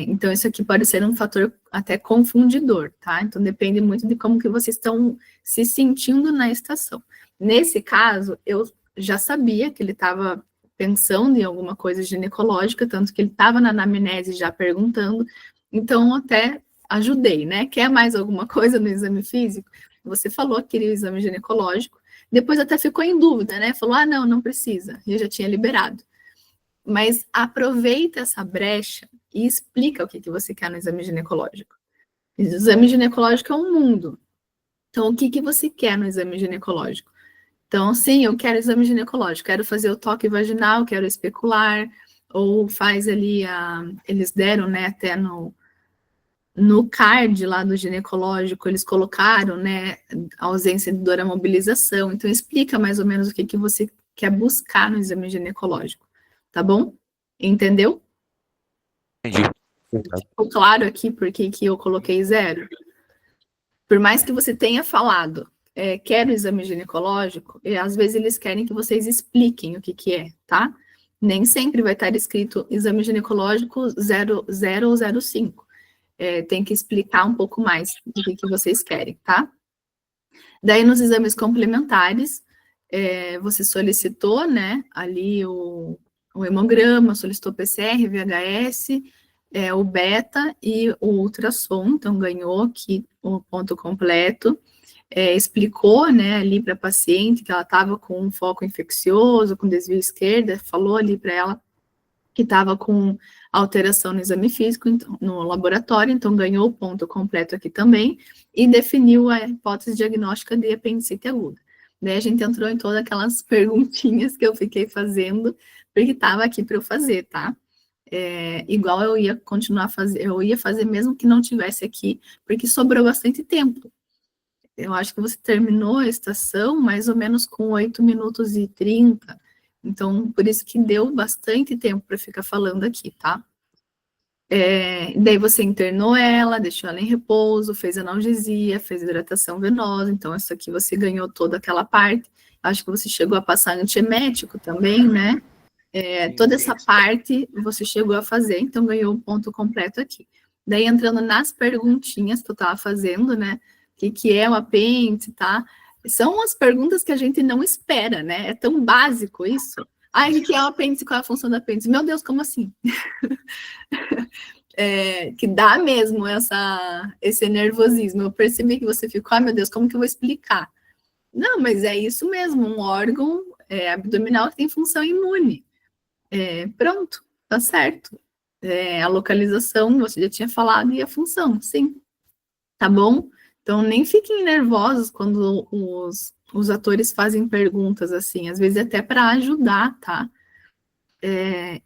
Então, isso aqui pode ser um fator até confundidor, tá? Então, depende muito de como que vocês estão se sentindo na estação. Nesse caso, eu já sabia que ele estava pensando em alguma coisa ginecológica, tanto que ele estava na anamnese já perguntando, então até ajudei, né? Quer mais alguma coisa no exame físico? Você falou que queria o exame ginecológico, depois até ficou em dúvida, né? Falou, não precisa, eu já tinha liberado. Mas aproveita essa brecha e explica o que você quer no exame ginecológico. O exame ginecológico é um mundo. Então, o que você quer no exame ginecológico? Então, sim, eu quero exame ginecológico, quero fazer o toque vaginal, quero especular, ou faz ali eles deram, né, até no card lá do ginecológico, eles colocaram, né, a ausência de dor à mobilização. Então, explica mais ou menos o que você quer buscar no exame ginecológico, tá bom? Entendeu? Entendi. Ficou claro aqui por que eu coloquei 0? Por mais que você tenha falado, quero exame ginecológico, às vezes eles querem que vocês expliquem o que é, tá? Nem sempre vai estar escrito exame ginecológico 00 ou 05. Tem que explicar um pouco mais do que vocês querem, tá? Daí, nos exames complementares, você solicitou, né, ali o hemograma, solicitou PCR, VHS, o beta e o ultrassom, então ganhou aqui o ponto completo, explicou, né, ali para a paciente que ela estava com um foco infeccioso, com desvio esquerda, falou ali para ela que estava com alteração no exame físico, então, no laboratório, então ganhou o ponto completo aqui também, e definiu a hipótese diagnóstica de apendicite aguda. Daí a gente entrou em todas aquelas perguntinhas que eu fiquei fazendo, porque estava aqui para eu fazer, tá? Igual eu ia continuar a fazer, eu ia fazer mesmo que não tivesse aqui, porque sobrou bastante tempo. Eu acho que você terminou a estação mais ou menos com 8 minutos e 30, então, por isso que deu bastante tempo para ficar falando aqui, tá? Daí você internou ela, deixou ela em repouso, fez analgesia, fez hidratação venosa, então isso aqui você ganhou toda aquela parte. Acho que você chegou a passar antiemético também, né? Toda essa parte você chegou a fazer, então ganhou um ponto completo aqui. Daí entrando nas perguntinhas que eu estava fazendo, né? O que é o apêndice, tá? São as perguntas que a gente não espera, né? É tão básico isso. O que é o apêndice? Qual é a função do apêndice? Meu Deus, como assim? Que dá mesmo esse nervosismo. Eu percebi que você ficou, meu Deus, como que eu vou explicar? Não, mas é isso mesmo, um órgão abdominal que tem função imune. Pronto, tá certo. A localização, você já tinha falado, e a função, sim. Tá bom? Então, nem fiquem nervosos quando os atores fazem perguntas assim, às vezes até para ajudar, tá?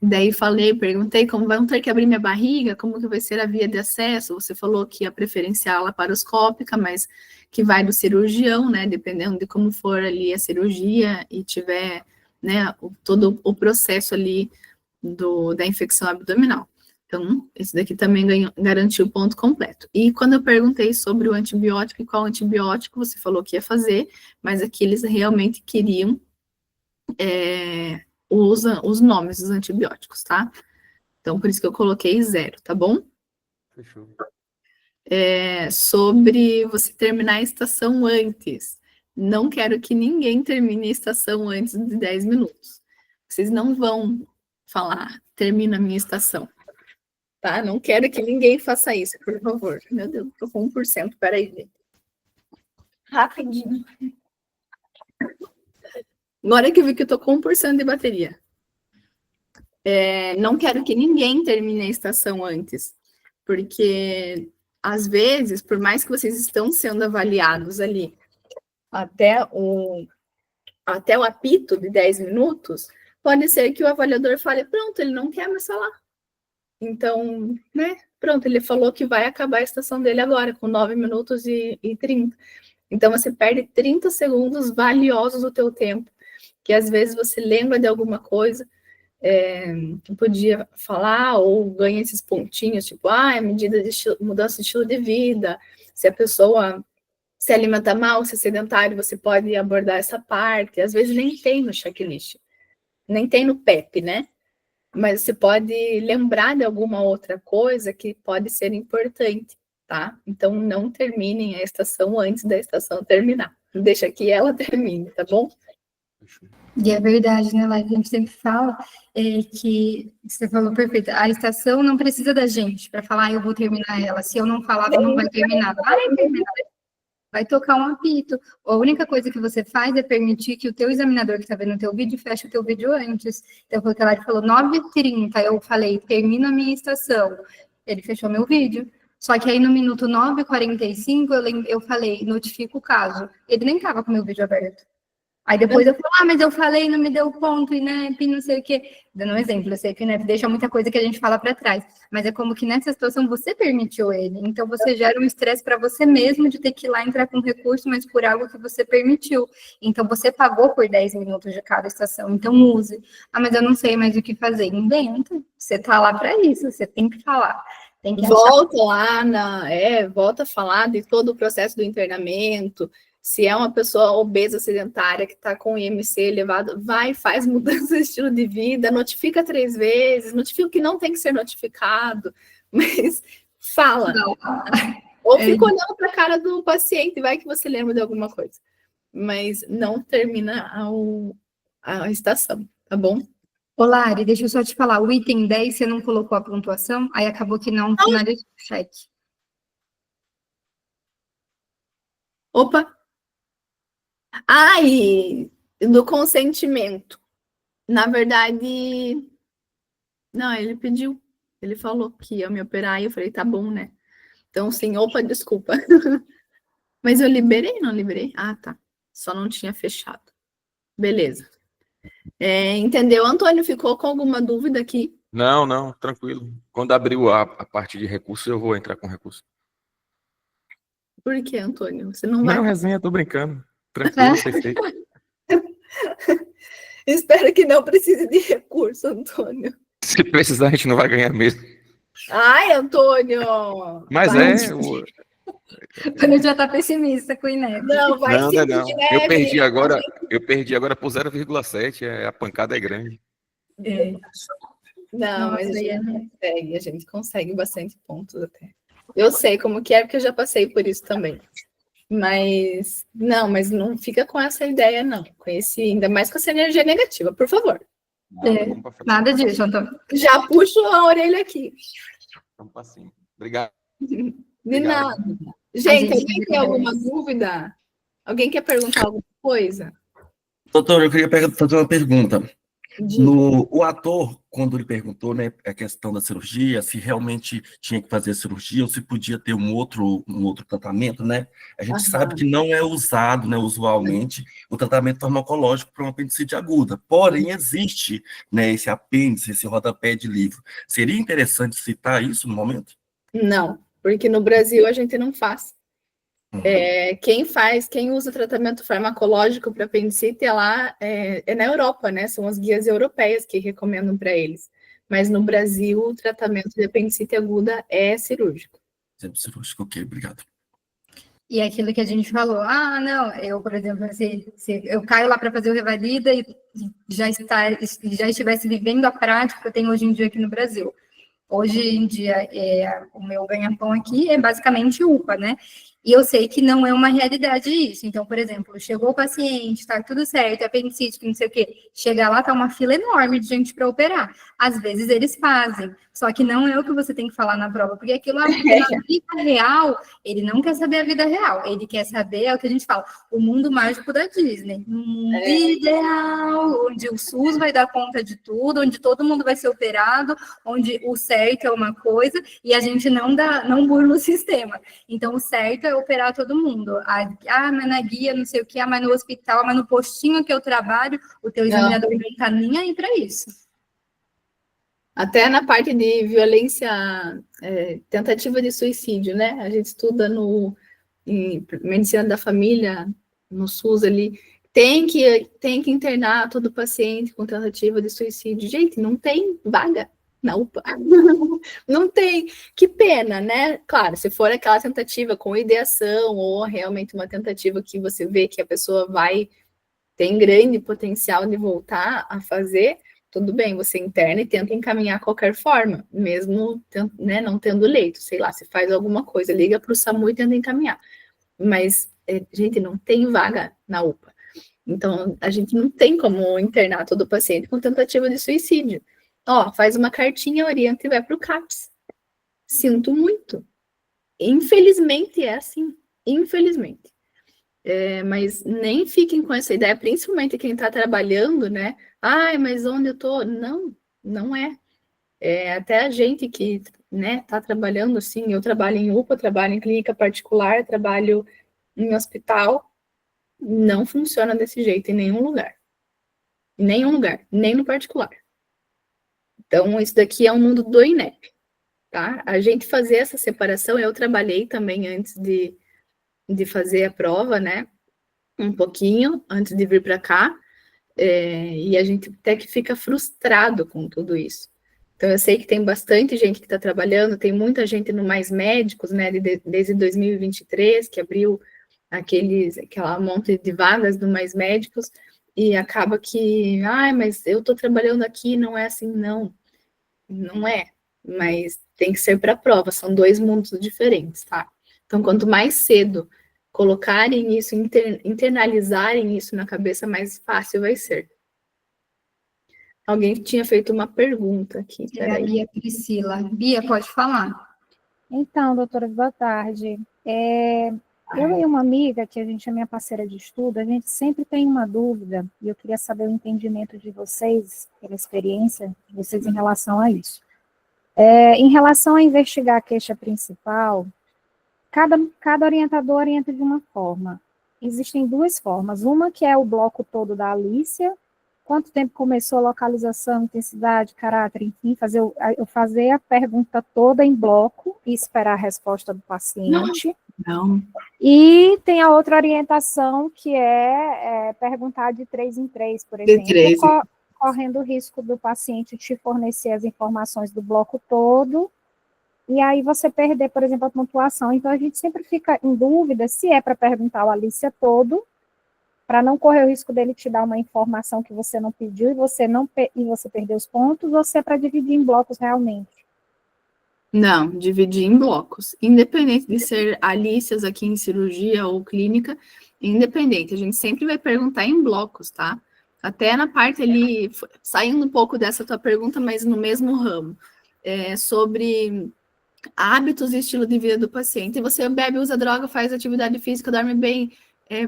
Daí perguntei como vão ter que abrir minha barriga, como que vai ser a via de acesso, você falou que a preferencial é laparoscópica, mas que vai do cirurgião, né, dependendo de como for ali a cirurgia e tiver, né, todo o processo ali da infecção abdominal. Então, esse daqui também garantiu o ponto completo. E quando eu perguntei sobre o antibiótico e qual antibiótico, você falou que ia fazer, mas aqui eles realmente queriam os nomes dos antibióticos, tá? Então, por isso que eu coloquei 0, tá bom? Fechou. Sobre você terminar a estação antes. Não quero que ninguém termine a estação antes de 10 minutos. Vocês não vão falar, termina a minha estação. Tá? Não quero que ninguém faça isso, por favor. Meu Deus, tô com 1%, peraí, gente. Rapidinho. Agora que eu vi que eu tô com 1% de bateria. Não quero que ninguém termine a estação antes, porque, às vezes, por mais que vocês estão sendo avaliados ali até o apito de 10 minutos, pode ser que o avaliador fale, pronto, ele não quer mais falar. Então, né, pronto, ele falou que vai acabar a estação dele agora, com 9 minutos e 30. Então, você perde 30 segundos valiosos do teu tempo, que às vezes você lembra de alguma coisa, que podia falar, ou ganha esses pontinhos, tipo, a medida de mudança de estilo de vida, se a pessoa se alimenta mal, se é sedentário, você pode abordar essa parte, às vezes nem tem no checklist, nem tem no PEP, né? Mas você pode lembrar de alguma outra coisa que pode ser importante, tá? Então, não terminem a estação antes da estação terminar. Deixa que ela termine, tá bom? E é verdade, né, Laís? A gente sempre fala que, você falou perfeito, a estação não precisa da gente para falar, eu vou terminar ela. Se eu não falar, não vai terminar. Vai terminar. Vai tocar um apito. A única coisa que você faz é permitir que o teu examinador que está vendo o teu vídeo feche o teu vídeo antes. Então, foi o que ela falou, 9h30, eu falei, termina a minha estação. Ele fechou meu vídeo. Só que aí, no minuto 9h45, eu falei, notifica o caso. Ele nem estava com o meu vídeo aberto. Aí depois eu falo, mas eu falei, não me deu ponto, INEP, não sei o quê. Dando um exemplo, eu sei que o INEP deixa muita coisa que a gente fala para trás, mas é como que nessa situação você permitiu ele. Então você gera um estresse para você mesmo de ter que ir lá entrar com recurso, mas por algo que você permitiu. Então você pagou por 10 minutos de cada estação, então use. Mas eu não sei mais o que fazer. Inventa. Você tá lá para isso, você tem que falar. Tem que volta lá, volta a falar de todo o processo do internamento. Se é uma pessoa obesa, sedentária, que está com IMC elevado, faz mudança de estilo de vida, notifica 3 vezes, notifica o que não tem que ser notificado, mas fala. Ou fica olhando para a cara do paciente, vai que você lembra de alguma coisa. Mas não termina a estação, tá bom? Ô, Lari, deixa eu só te falar, o item 10 você não colocou a pontuação, aí acabou que não finalizou o chat. Opa! E do consentimento. Na verdade, não, ele pediu. Ele falou que ia me operar e eu falei, tá bom, né? Então, sim, desculpa. Mas eu liberei, não liberei? Tá. Só não tinha fechado. Beleza. Entendeu? Antônio, ficou com alguma dúvida aqui? Não, tranquilo. Quando abriu a parte de recurso, eu vou entrar com recurso. Por que, Antônio? Você não vai... Não, resenha, tô brincando. Tranquilo, perfeito. Espero que não precise de recurso, Antônio. Se precisar, a gente não vai ganhar mesmo. Ai, Antônio! Mas Antônio já tá pessimista com o INEP. Não, vai não, sim, não. INEP. Eu perdi agora por 0,7, a pancada é grande. Não, mas a gente consegue bastante pontos até. Eu sei como que é, porque eu já passei por isso também. Mas não fica com essa ideia, não. Ainda mais com essa energia negativa, por favor. Nada disso, Antônio. Já puxo a orelha aqui. Vamos para cima. Obrigado. De nada. Gente, alguém tem alguma dúvida? Alguém quer perguntar alguma coisa? Doutor, eu queria fazer uma pergunta. O ator, quando ele perguntou, né, a questão da cirurgia, se realmente tinha que fazer cirurgia ou se podia ter um outro tratamento, né? A gente sabe que não é usado, né, usualmente, o tratamento farmacológico para uma apendicite aguda. Porém, existe, né, esse apêndice, esse rodapé de livro. Seria interessante citar isso no momento? Não, porque no Brasil a gente não faz. Quem usa tratamento farmacológico para apendicite é na Europa, né? São as guias europeias que recomendam para eles. Mas no Brasil, o tratamento de apendicite aguda é cirúrgico. Sempre cirúrgico, ok, obrigado. E aquilo que a gente falou, não, eu, por exemplo, se eu caio lá para fazer o Revalida e já estivesse vivendo a prática que eu tenho hoje em dia aqui no Brasil. Hoje em dia, o meu ganha-pão aqui é basicamente UPA, né? E eu sei que não é uma realidade isso. Então, por exemplo, chegou o paciente, tá tudo certo, apendicite, não sei o quê. Chega lá, tá uma fila enorme de gente para operar. Às vezes eles fazem, só que não é o que você tem que falar na prova, porque aquilo na vida real, ele não quer saber a vida real, ele quer saber, o que a gente fala, o mundo mágico da Disney. Um mundo ideal, onde o SUS vai dar conta de tudo, onde todo mundo vai ser operado, onde o certo é uma coisa e a gente não burla o sistema. Então, o certo é operar todo mundo. Mas na guia, não sei o que, mas no hospital, mas no postinho que eu trabalho, o teu examinador não está nem aí para isso. Até na parte de violência, tentativa de suicídio, né? A gente estuda em medicina da família, no SUS ali, tem que internar todo paciente com tentativa de suicídio. Gente, não tem vaga na UPA. Não tem. Que pena, né? Claro, se for aquela tentativa com ideação ou realmente uma tentativa que você vê que a pessoa tem grande potencial de voltar a fazer, tudo bem, você interna e tenta encaminhar de qualquer forma, mesmo, né, não tendo leito, sei lá, se faz alguma coisa, liga para o SAMU e tenta encaminhar. Mas, gente, não tem vaga na UPA. Então, a gente não tem como internar todo paciente com tentativa de suicídio. Faz uma cartinha, orienta e vai para o CAPS. Sinto muito. Infelizmente é assim. Infelizmente. Mas nem fiquem com essa ideia, principalmente quem está trabalhando, né? Mas onde eu estou? Não é. Até a gente que, né, está trabalhando assim, eu trabalho em UPA, trabalho em clínica particular, trabalho em hospital, Não funciona desse jeito em nenhum lugar. Em nenhum lugar, nem no particular. Então, isso daqui é um mundo do INEP, tá? A gente fazer essa separação, eu trabalhei também antes de fazer a prova, né? Um pouquinho, antes de vir para cá, e a gente até que fica frustrado com tudo isso. Então, eu sei que tem bastante gente que está trabalhando, tem muita gente no Mais Médicos, né? Desde 2023, que abriu aquela monte de vagas do Mais Médicos, e acaba que, mas eu estou trabalhando aqui, não é assim, não. Não é, mas tem que ser para a prova, são 2 mundos diferentes, tá? Então, quanto mais cedo colocarem isso, internalizarem isso na cabeça, mais fácil vai ser. Alguém tinha feito uma pergunta aqui, É a Bia Priscila. Bia, pode falar. Então, doutora, boa tarde. Eu e uma amiga, que a gente é minha parceira de estudo, a gente sempre tem uma dúvida, e eu queria saber o entendimento de vocês, pela experiência de vocês em relação a isso. Em relação a investigar a queixa principal, cada orientador orienta de uma forma. Existem 2 formas. Uma que é o bloco todo da Alícia, quanto tempo começou a localização, intensidade, caráter, enfim, eu fazer a pergunta toda em bloco e esperar a resposta do paciente. Não. E tem a outra orientação, que é perguntar de 3 em 3, por exemplo, correndo o risco do paciente te fornecer as informações do bloco todo, e aí você perder, por exemplo, a pontuação. Então, a gente sempre fica em dúvida se é para perguntar o Alícia todo, para não correr o risco dele te dar uma informação que você não pediu e você perder os pontos, ou se é para dividir em blocos realmente? Não, dividir em blocos. Independente de ser Alícias aqui em cirurgia ou clínica, independente, a gente sempre vai perguntar em blocos, tá? Até na parte ali, saindo um pouco dessa tua pergunta, mas no mesmo ramo, sobre hábitos e estilo de vida do paciente. Você bebe, usa droga, faz atividade física, dorme bem,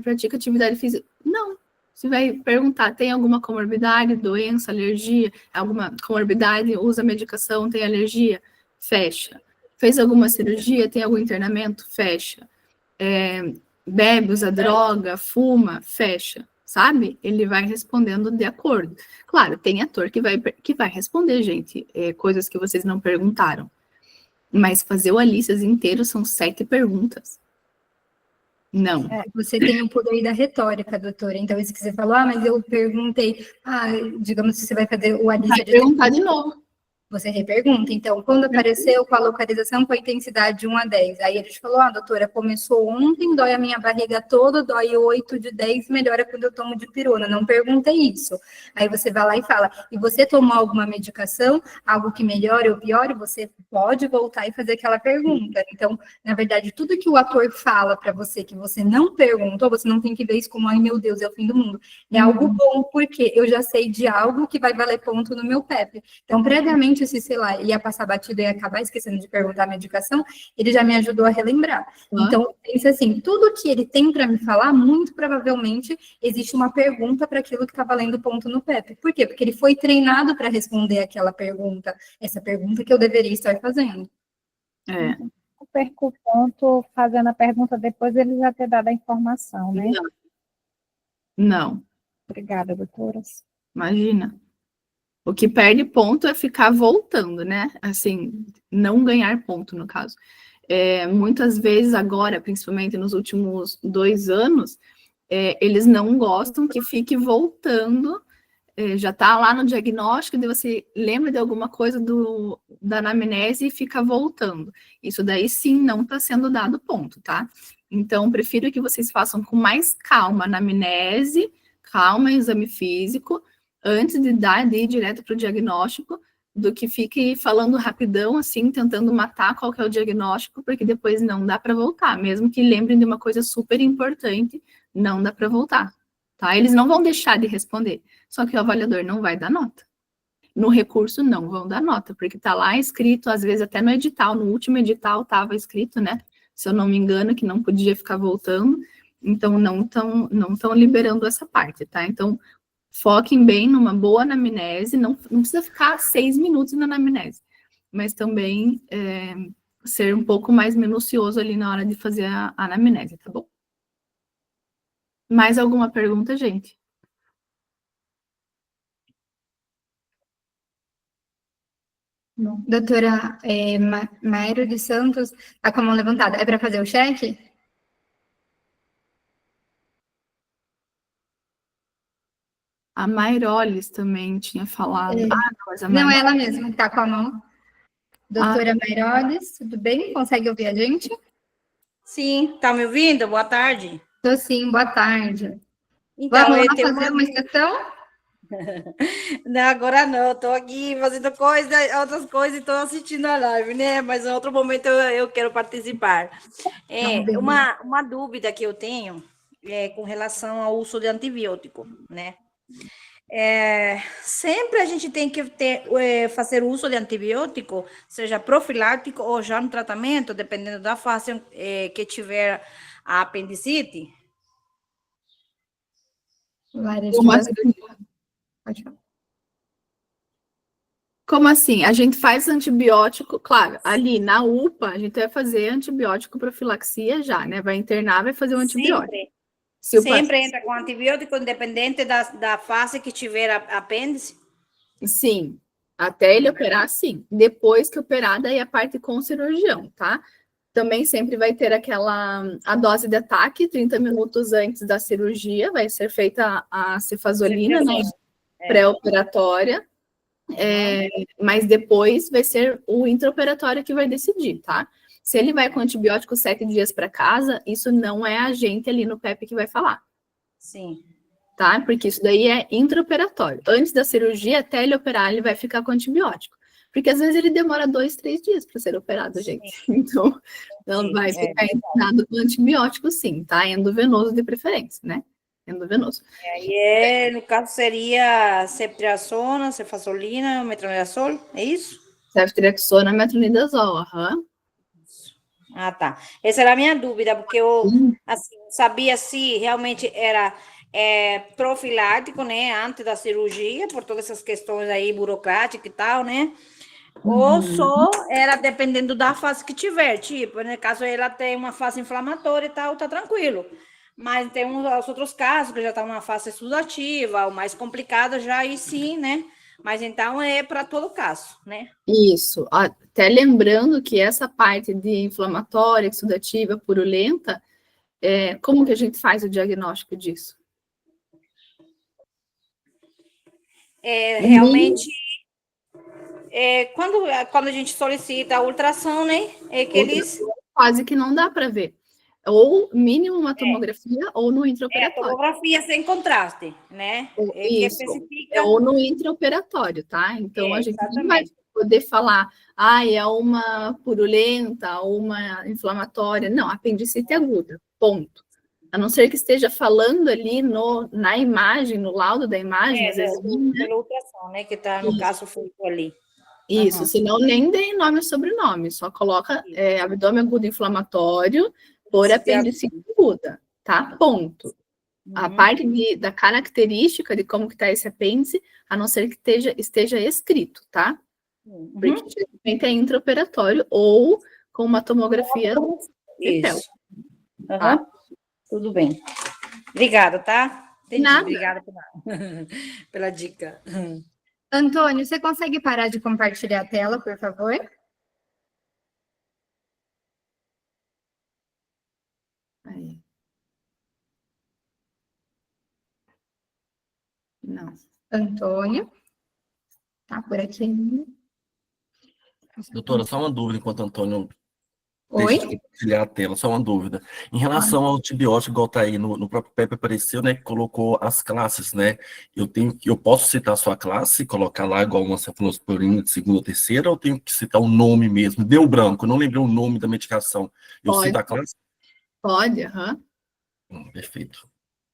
pratica atividade física? Não. Você vai perguntar, tem alguma comorbidade, doença, alergia, alguma comorbidade, usa medicação, tem alergia? Fecha. Fez alguma cirurgia, tem algum internamento? Fecha. Bebe, usa droga, fuma? Fecha. Sabe? Ele vai respondendo de acordo. Claro, tem ator que vai responder, gente, coisas que vocês não perguntaram. Mas fazer o Alícias inteiro são 7 perguntas. Não. Você tem o poder da retórica, doutora. Então, isso que você falou, mas eu perguntei, digamos que você vai fazer o Alícia de perguntar de novo. Você repergunta. Então, quando apareceu com a localização com a intensidade de 1 a 10, aí ele te falou, doutora, começou ontem, dói a minha barriga toda, dói 8 de 10, melhora quando eu tomo dipirona. Não perguntei isso. Aí você vai lá e fala, e você tomou alguma medicação, algo que melhore ou piore? Você pode voltar e fazer aquela pergunta. Então, na verdade, tudo que o ator fala para você que você não perguntou, você não tem que ver isso como, ai meu Deus, é o fim do mundo. É algo bom, porque eu já sei de algo que vai valer ponto no meu PEP. Então, previamente, se, sei lá, ia passar batido e ia acabar esquecendo de perguntar a medicação, ele já me ajudou a relembrar. Então, pensa assim, tudo que ele tem para me falar, muito provavelmente existe uma pergunta para aquilo que está valendo ponto no PEP. Por quê? Porque ele foi treinado para responder aquela pergunta, essa pergunta que eu deveria estar fazendo. Eu perco o ponto fazendo a pergunta depois ele já ter dado a informação, né? Não. Obrigada, doutoras. Imagina. O que perde ponto é ficar voltando, né? Assim, não ganhar ponto, no caso. Muitas vezes agora, principalmente nos últimos 2 anos, eles não gostam que fique voltando, já está lá no diagnóstico, daí você lembra de alguma coisa da anamnese e fica voltando. Isso daí sim não está sendo dado ponto, tá? Então, prefiro que vocês façam com mais calma a anamnese, calma exame físico, antes de ir direto para o diagnóstico, do que fique falando rapidão, assim, tentando matar qual que é o diagnóstico, porque depois não dá para voltar. Mesmo que lembrem de uma coisa super importante, não dá para voltar, tá? Eles não vão deixar de responder, só que o avaliador não vai dar nota. No recurso, não vão dar nota, porque está lá escrito, às vezes até no edital, no último edital estava escrito, né? Se eu não me engano, que não podia ficar voltando, então não estão liberando essa parte, tá? Então, foquem bem numa boa anamnese, não precisa ficar 6 minutos na anamnese, mas também ser um pouco mais minucioso ali na hora de fazer a anamnese, tá bom? Mais alguma pergunta, gente? Doutora Mairo de Santos, está com a mão levantada. É para fazer o cheque? A Mairoles também tinha falado. É. Não, mas a Não, é ela mesma, está com a mão. Doutora Ah. Mairoles, tudo bem? Consegue ouvir a gente? Sim, tá me ouvindo? Boa tarde. Estou sim, boa tarde. Então, Vamos eu lá tenho fazer uma exceção? Não, agora não, estou aqui fazendo outras coisas e estou assistindo a live, né? Mas em outro momento eu quero participar. Uma dúvida que eu tenho é com relação ao uso de antibiótico, né? Sempre a gente tem que fazer uso de antibiótico, seja profilático ou já no tratamento, dependendo da fase que tiver a apendicite. Como assim? Pode falar. Como assim? A gente faz antibiótico, claro, ali na UPA, a gente vai fazer antibiótico profilaxia já, né? Vai internar, vai fazer um antibiótico. Sempre entra com antibiótico, independente da fase que tiver apêndice? Sim, até ele operar, sim. Depois que operar, daí a parte com cirurgião, tá? Também sempre vai ter a dose de ataque, 30 minutos antes da cirurgia, vai ser feita a cefazolina, né? Pré-operatória. Mas depois vai ser o intraoperatório que vai decidir, tá? Se ele vai com antibiótico 7 dias para casa, isso não é a gente ali no PEP que vai falar. Sim. Tá? Porque isso daí é intraoperatório. Antes da cirurgia, até ele operar, ele vai ficar com antibiótico. Porque às vezes ele demora 2, 3 dias para ser operado, gente. Então, não vai ficar internado com antibiótico, sim, tá? Endovenoso de preferência, né? Endovenoso. Aí, no caso, seria ceftriaxona, cefazolina, metronidazol, é isso? Ceftriaxona, metronidazol, aham. Ah, tá. Essa era a minha dúvida, porque eu assim, sabia se realmente era profilático, né, antes da cirurgia, por todas essas questões aí burocráticas e tal, né? Ou só era dependendo da fase que tiver, tipo, no caso ela tem uma fase inflamatória e tal, tá tranquilo. Mas tem os outros casos que já tá numa fase sudativa, o mais complicado já aí sim, né? Mas então é para todo caso, né? Isso. Até lembrando que essa parte de inflamatória, exudativa, purulenta, como que a gente faz o diagnóstico disso? Realmente, quando a gente solicita a ultrassom, né? É que eles... Quase que não dá para ver. Ou mínimo uma tomografia ou no a intraoperatório. tomografia sem contraste, né? Que Isso. especifica... Ou no intraoperatório, tá? Então, a gente exatamente. não vai poder falar, é uma purulenta ou uma inflamatória. Não, apendicite aguda, ponto. A não ser que esteja falando ali na imagem, no laudo da imagem, às vezes... pela ultrassom, né? Que tá, no caso, feito ali. Isso, senão nem dê nome e sobrenome, só coloca abdômen agudo inflamatório por apendicite aguda, tá? Ponto. A parte da característica de como que tá esse apêndice, a não ser que esteja escrito, tá? Porque geralmente é intraoperatório ou com uma tomografia. Isso. Tá? Tudo bem. Obrigada, tá? Entendi. Nada. Obrigada pela dica. Antônio, você consegue parar de compartilhar a tela, por favor? Aí. Não. Antônio. Tá por aqui ainda. Doutora, só uma dúvida enquanto Antônio Oi? deixa de compartilhar a tela, só uma dúvida. Em relação ao antibiótico, igual tá aí no próprio PEP apareceu, né, que colocou as classes, né? Eu posso citar a sua classe, colocar lá igual uma cefalosporina de segunda ou terceira, ou tenho que citar o nome mesmo? Deu branco, eu não lembrei o nome da medicação. Eu Pode. cito a classe? Pode, aham. Perfeito.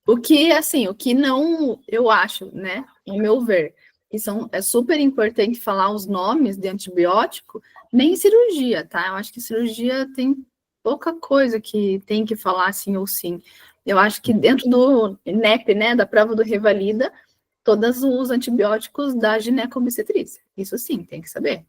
O que não, eu acho, né, no meu ver, que é super importante falar os nomes de antibiótico, nem em cirurgia, tá? Eu acho que cirurgia tem pouca coisa que tem que falar sim ou sim. Eu acho que dentro do NEP, né, da prova do Revalida, todos os antibióticos da ginecobstetrícia. Isso sim, tem que saber.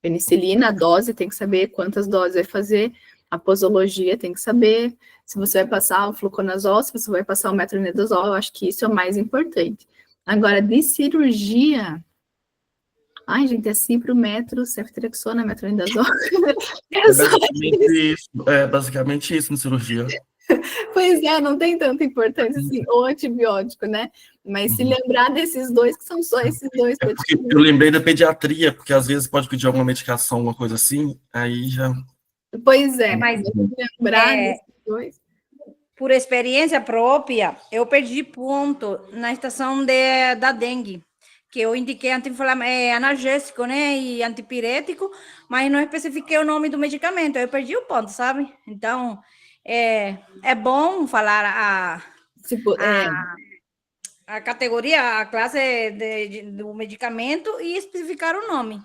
Penicilina, a dose, tem que saber quantas doses vai fazer. A posologia tem que saber se você vai passar o fluconazol, se você vai passar o metronidazol, eu acho que isso é o mais importante. Agora, de cirurgia... Ai, gente, é cipro, metro, ceftriaxona, metronidazol. É basicamente isso na cirurgia. Pois é, não tem tanta importância assim, o antibiótico, né? Mas se lembrar desses dois, que são só esses dois. Eu lembrei da pediatria, porque às vezes pode pedir alguma medicação, alguma coisa assim, aí já... Pois é, Mas lembrar desses dois. por experiência própria, eu perdi ponto na estação da dengue, que eu indiquei analgésico, né, e antipirético, mas não especifiquei o nome do medicamento, eu perdi o ponto, sabe? Então, é bom falar a categoria, a classe do medicamento e especificar o nome.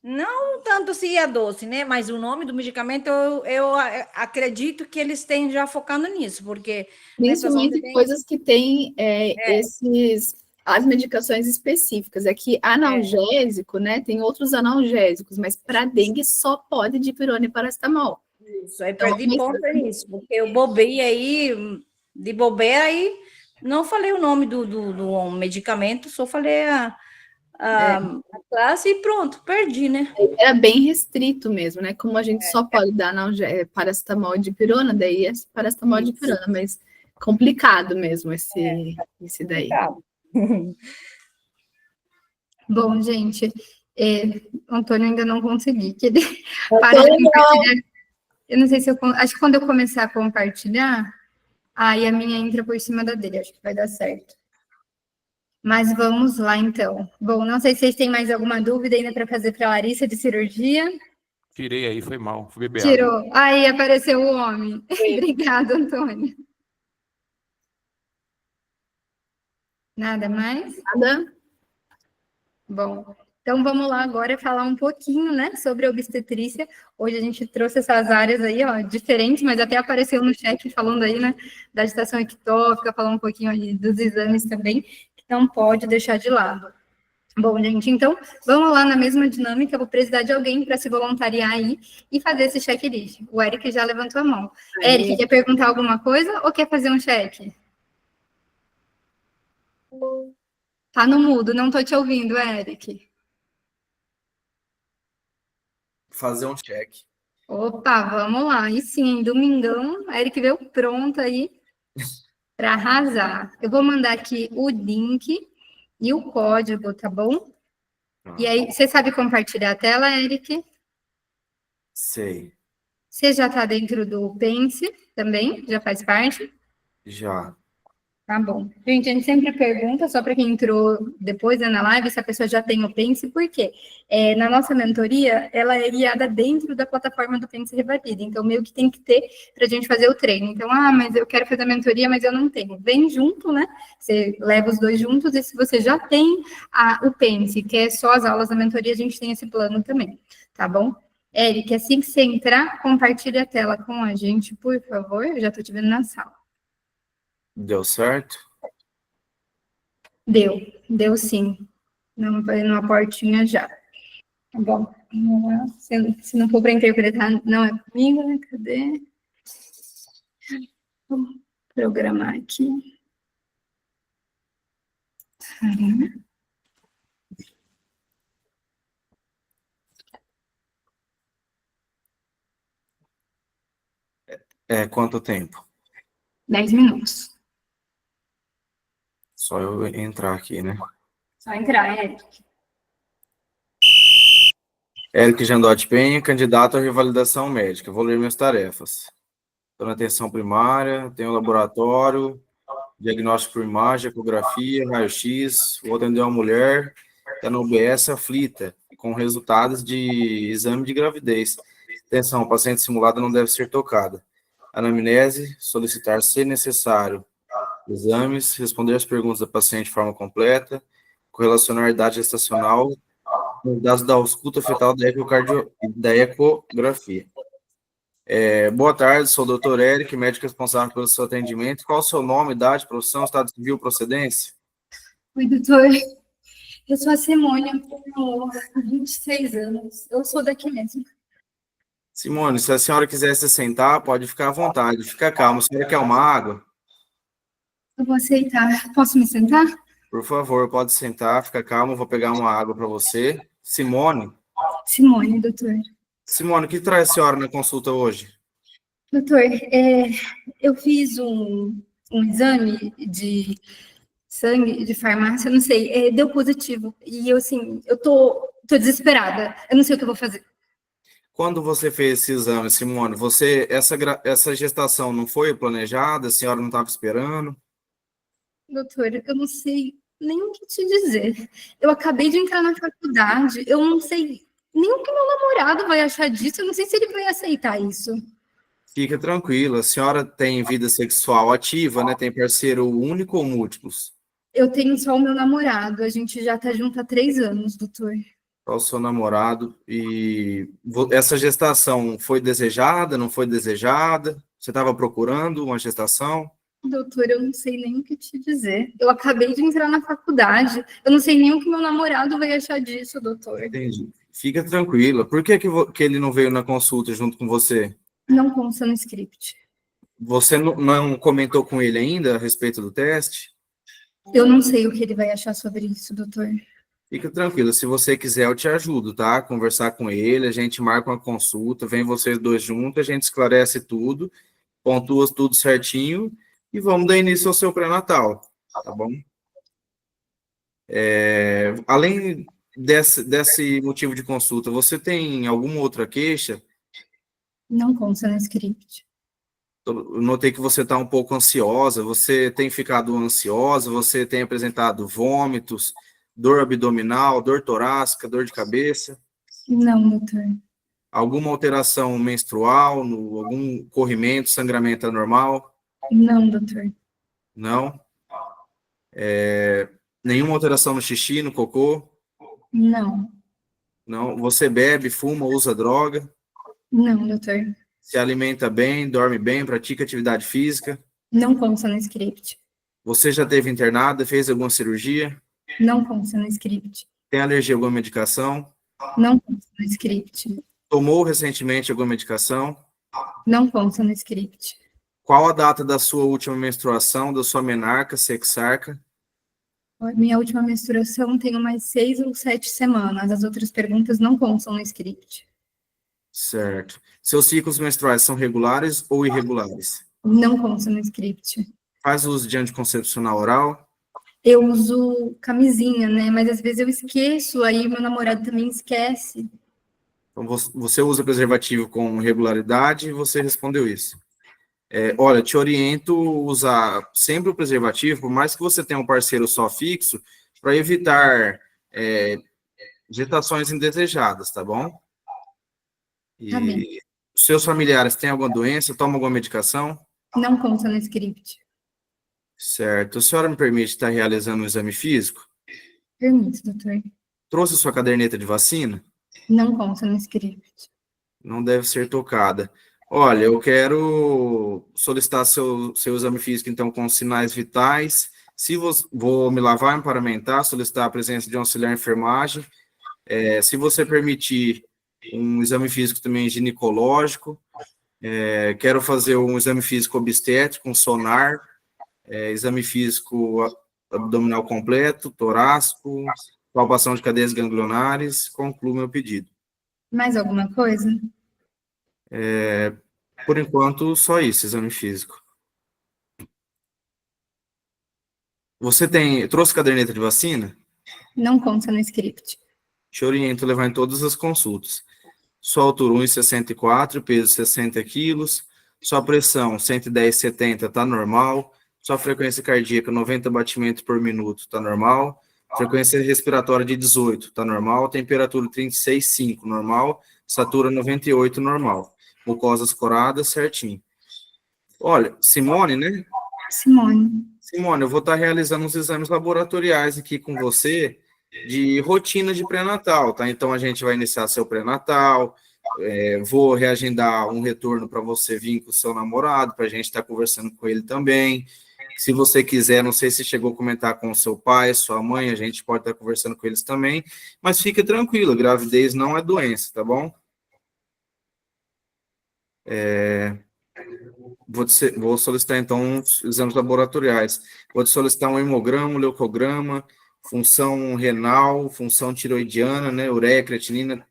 Não tanto se é doce, né? Mas o nome do medicamento, eu acredito que eles estejam já focando nisso, porque... Principalmente coisas que têm as medicações específicas. É que analgésico, né? Tem outros analgésicos, mas para dengue só pode dipirona e paracetamol. Isso, aí perdi ponto nisso, porque eu bobei aí, de bobeira aí, não falei o nome do medicamento, só falei a classe e pronto, perdi, né? Era bem restrito mesmo, né? Como a gente só pode dar paracetamol e dipirona, daí é paracetamol e dipirona, mas complicado mesmo esse daí. Bom, gente, o Antônio ainda não consegui, que ele para de compartilhar. Eu não sei se acho que quando eu começar a compartilhar, aí a minha entra por cima da dele, acho que vai dar certo. Mas vamos lá, então. Bom, não sei se vocês têm mais alguma dúvida ainda para fazer para a Larissa de cirurgia. Tirei aí, foi mal. Fui beber Tirou. água. Aí apareceu o homem. Obrigada, Antônio. Nada mais? Nada. Bom, então vamos lá agora falar um pouquinho, né, sobre a obstetrícia. Hoje a gente trouxe essas áreas aí, ó, diferentes, mas até apareceu no chat falando aí, né, da gestação ectópica, falando um pouquinho aí dos exames também, que não pode deixar de lado. Bom, gente, então, vamos lá na mesma dinâmica, eu vou precisar de alguém para se voluntariar aí e fazer esse checklist. O Eric já levantou a mão. Eric, quer perguntar alguma coisa ou quer fazer um check? Tá no mudo, não tô te ouvindo, Eric. Fazer um check. Opa, vamos lá. E sim, domingão, Eric veio pronto aí para arrasar. Eu vou mandar aqui o link e o código, tá bom? E aí, você sabe compartilhar a tela, Eric? Sei. Você já está dentro do Pense também? Já faz parte? Já. Tá bom. Gente, a gente sempre pergunta, só para quem entrou depois na live, se a pessoa já tem o Pense, por quê? Na nossa mentoria, ela é guiada dentro da plataforma do Pense Revalida, então meio que tem que ter para a gente fazer o treino. Então, mas eu quero fazer a mentoria, mas eu não tenho. Vem junto, né? Você leva os dois juntos, e se você já tem o Pense, que é só as aulas da mentoria, a gente tem esse plano também, tá bom? Eric, assim que você entrar, compartilhe a tela com a gente, por favor. Eu já estou te vendo na sala. Deu certo? Deu sim. Numa portinha já. Tá bom. Se não for para interpretar, não é comigo, né? Cadê? Vou programar aqui. Quanto tempo? 10 minutos. Só eu entrar aqui, né? Só entrar, Eric. Eric Jandotti Penha, candidato à revalidação médica. Vou ler minhas tarefas. Estou na atenção primária, tenho laboratório, diagnóstico por imagem, ecografia, raio-x. Vou atender uma mulher, está no UBS aflita, com resultados de exame de gravidez. Atenção, paciente simulada não deve ser tocada. Anamnese, solicitar, se necessário, exames, responder as perguntas da paciente de forma completa, correlacionar a idade gestacional com os dados da ausculta fetal da ecografia. Boa tarde, sou o Dr. Eric, médico responsável pelo seu atendimento. Qual o seu nome, idade, profissão, estado civil, procedência? Oi, doutor. Eu sou a Simone, eu tenho 26 anos. Eu sou daqui mesmo. Simone, se a senhora quiser se sentar, pode ficar à vontade, fica calma. A senhora quer uma água? Eu vou aceitar. Posso me sentar? Por favor, pode sentar, fica calma, eu vou pegar uma água para você. Simone? Simone, doutor. Simone, o que traz a senhora na consulta hoje? Doutor, eu fiz um exame de sangue, de farmácia, não sei, deu positivo. E eu, assim, eu tô desesperada. Eu não sei o que eu vou fazer. Quando você fez esse exame, Simone, essa gestação não foi planejada? A senhora não estava esperando? Doutor, eu não sei nem o que te dizer. Eu acabei de entrar na faculdade, eu não sei nem o que meu namorado vai achar disso, eu não sei se ele vai aceitar isso. Fica tranquila, a senhora tem vida sexual ativa, né? Tem parceiro único ou múltiplos? Eu tenho só o meu namorado, a gente já tá junto há 3 anos, doutor. Só o seu namorado. E essa gestação foi desejada, não foi desejada? Você estava procurando uma gestação? Doutor, eu não sei nem o que te dizer. Eu acabei de entrar na faculdade, eu não sei nem o que meu namorado vai achar disso, doutor. Entendi. Fica tranquila. Por que que ele não veio na consulta junto com você? Não consta no script. Você não comentou com ele ainda a respeito do teste? Eu não sei o que ele vai achar sobre isso, doutor. Fica tranquilo, se você quiser eu te ajudo, tá? Conversar com ele, a gente marca uma consulta, vem vocês dois juntos, a gente esclarece tudo, pontua tudo certinho e vamos dar início ao seu pré-natal, tá bom? Além desse motivo de consulta, você tem alguma outra queixa? Não consta no script. Eu notei que você está um pouco ansiosa, você tem ficado ansiosa, você tem apresentado vômitos, dor abdominal, dor torácica, dor de cabeça? Não, doutor. Alguma alteração menstrual, algum corrimento, sangramento anormal? Não, doutor. Não? Nenhuma alteração no xixi, no cocô? Não. Não? Você bebe, fuma, usa droga? Não, doutor. Se alimenta bem, dorme bem, pratica atividade física? Não consta no script. Você já teve internada, fez alguma cirurgia? Não consta no script. Tem alergia a alguma medicação? Não consta no script. Tomou recentemente alguma medicação? Não consta no script. Qual a data da sua última menstruação, da sua menarca, sexarca? Minha última menstruação tem umas 6 ou 7 semanas. As outras perguntas não constam no script. Certo. Seus ciclos menstruais são regulares ou irregulares? Não consta no script. Faz uso de anticoncepcional oral? Eu uso camisinha, né? Mas às vezes eu esqueço, aí meu namorado também esquece. Então, você usa preservativo com regularidade e você respondeu isso. Olha, te oriento a usar sempre o preservativo, por mais que você tenha um parceiro só fixo, para evitar gestações indesejadas, tá bom? Tá bem. Seus familiares têm alguma doença, tomam alguma medicação? Não consta no script. Certo. A senhora me permite estar realizando um exame físico? Permite, doutor. Trouxe sua caderneta de vacina? Não consta no script. Não deve ser tocada. Olha, eu quero solicitar seu exame físico, então, com sinais vitais. Vou me lavar, me paramentar, solicitar a presença de um auxiliar de enfermagem. Se você permitir, um exame físico também ginecológico. Quero fazer um exame físico obstétrico, um sonar, exame físico abdominal completo, torácico, palpação de cadeias ganglionares. Concluo meu pedido. Mais alguma coisa? Por enquanto, só isso, exame físico. Você trouxe caderneta de vacina? Não consta no script. Te oriento a levar em todas as consultas. Sua altura 1,64, peso 60 quilos, sua pressão 110/70 está normal, sua frequência cardíaca 90 batimentos por minuto está normal, frequência respiratória de 18 está normal, temperatura 36,5 normal, satura 98 normal, mucosas coradas certinho. Olha, Simone, né? Simone. Simone, eu vou estar realizando uns exames laboratoriais aqui com você de rotina de pré-natal, tá? Então, a gente vai iniciar seu pré-natal, vou reagendar um retorno para você vir com o seu namorado, para a gente estar conversando com ele também. Se você quiser, não sei se chegou a comentar com o seu pai, sua mãe, a gente pode estar conversando com eles também, mas fique tranquilo, gravidez não é doença, tá bom? Vou solicitar, então, os exames laboratoriais. Vou solicitar um hemograma, um leucograma, função renal, função tiroidiana, né, ureia, creatinina,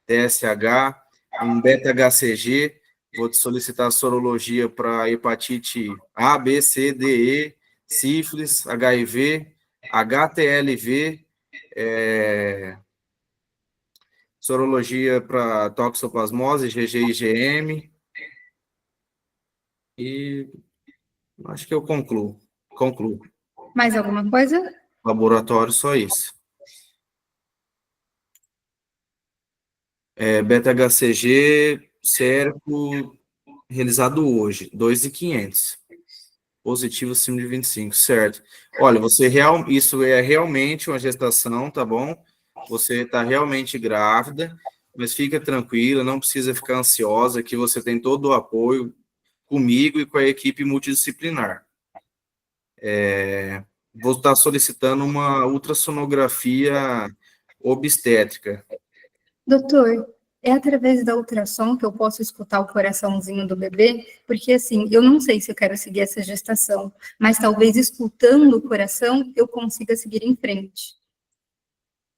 TSH, um beta-HCG. Vou te solicitar sorologia para hepatite A, B, C, D, E, sífilis, HIV, HTLV, sorologia para toxoplasmose, GG e IgM, e acho que eu concluo. Mais alguma coisa? Laboratório, só isso. Beta-HCG, cerco, realizado hoje, 2.500. Positivo acima de 25, certo. Olha, isso é realmente uma gestação, tá bom? Você está realmente grávida, mas fica tranquila, não precisa ficar ansiosa, que você tem todo o apoio comigo e com a equipe multidisciplinar. Vou estar solicitando uma ultrassonografia obstétrica. Doutor, é através da ultrassom que eu posso escutar o coraçãozinho do bebê? Porque, assim, eu não sei se eu quero seguir essa gestação, mas talvez escutando o coração eu consiga seguir em frente.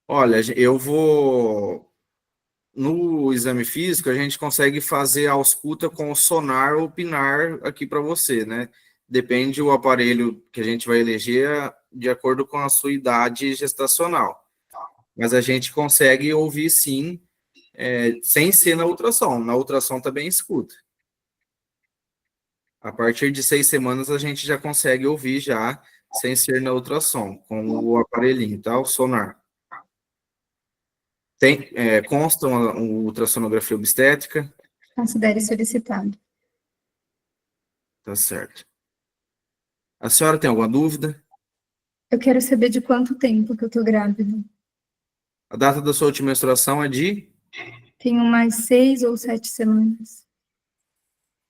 Olha, eu vou... No exame físico, a gente consegue fazer a ausculta com o sonar ou pinar aqui para você, né? Depende do aparelho que a gente vai eleger de acordo com a sua idade gestacional. Mas a gente consegue ouvir, sim, sem ser na ultrassom. Na ultrassom também escuta. A partir de 6 semanas, a gente já consegue ouvir já, sem ser na ultrassom, com o aparelhinho, tá? O sonar. Consta uma ultrassonografia obstétrica. Considere solicitado. Tá certo. A senhora tem alguma dúvida? Eu quero saber de quanto tempo que eu tô grávida. A data da sua última menstruação é de? Tenho mais 6 ou 7 semanas.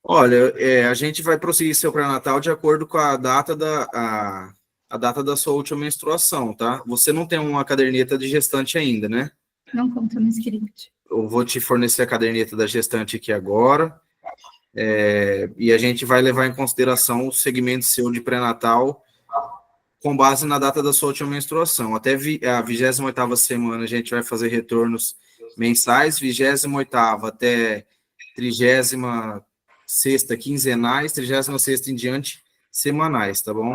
Olha, a gente vai prosseguir seu pré-natal de acordo com a data a data da sua última menstruação, tá? Você não tem uma caderneta de gestante ainda, né? Não conta no script. Eu vou te fornecer a caderneta da gestante aqui agora, e a gente vai levar em consideração o segmento seu de pré-natal com base na data da sua última menstruação. Até a 28ª semana a gente vai fazer retornos mensais, 28ª até 36ª quinzenais, 36ª em diante semanais, tá bom?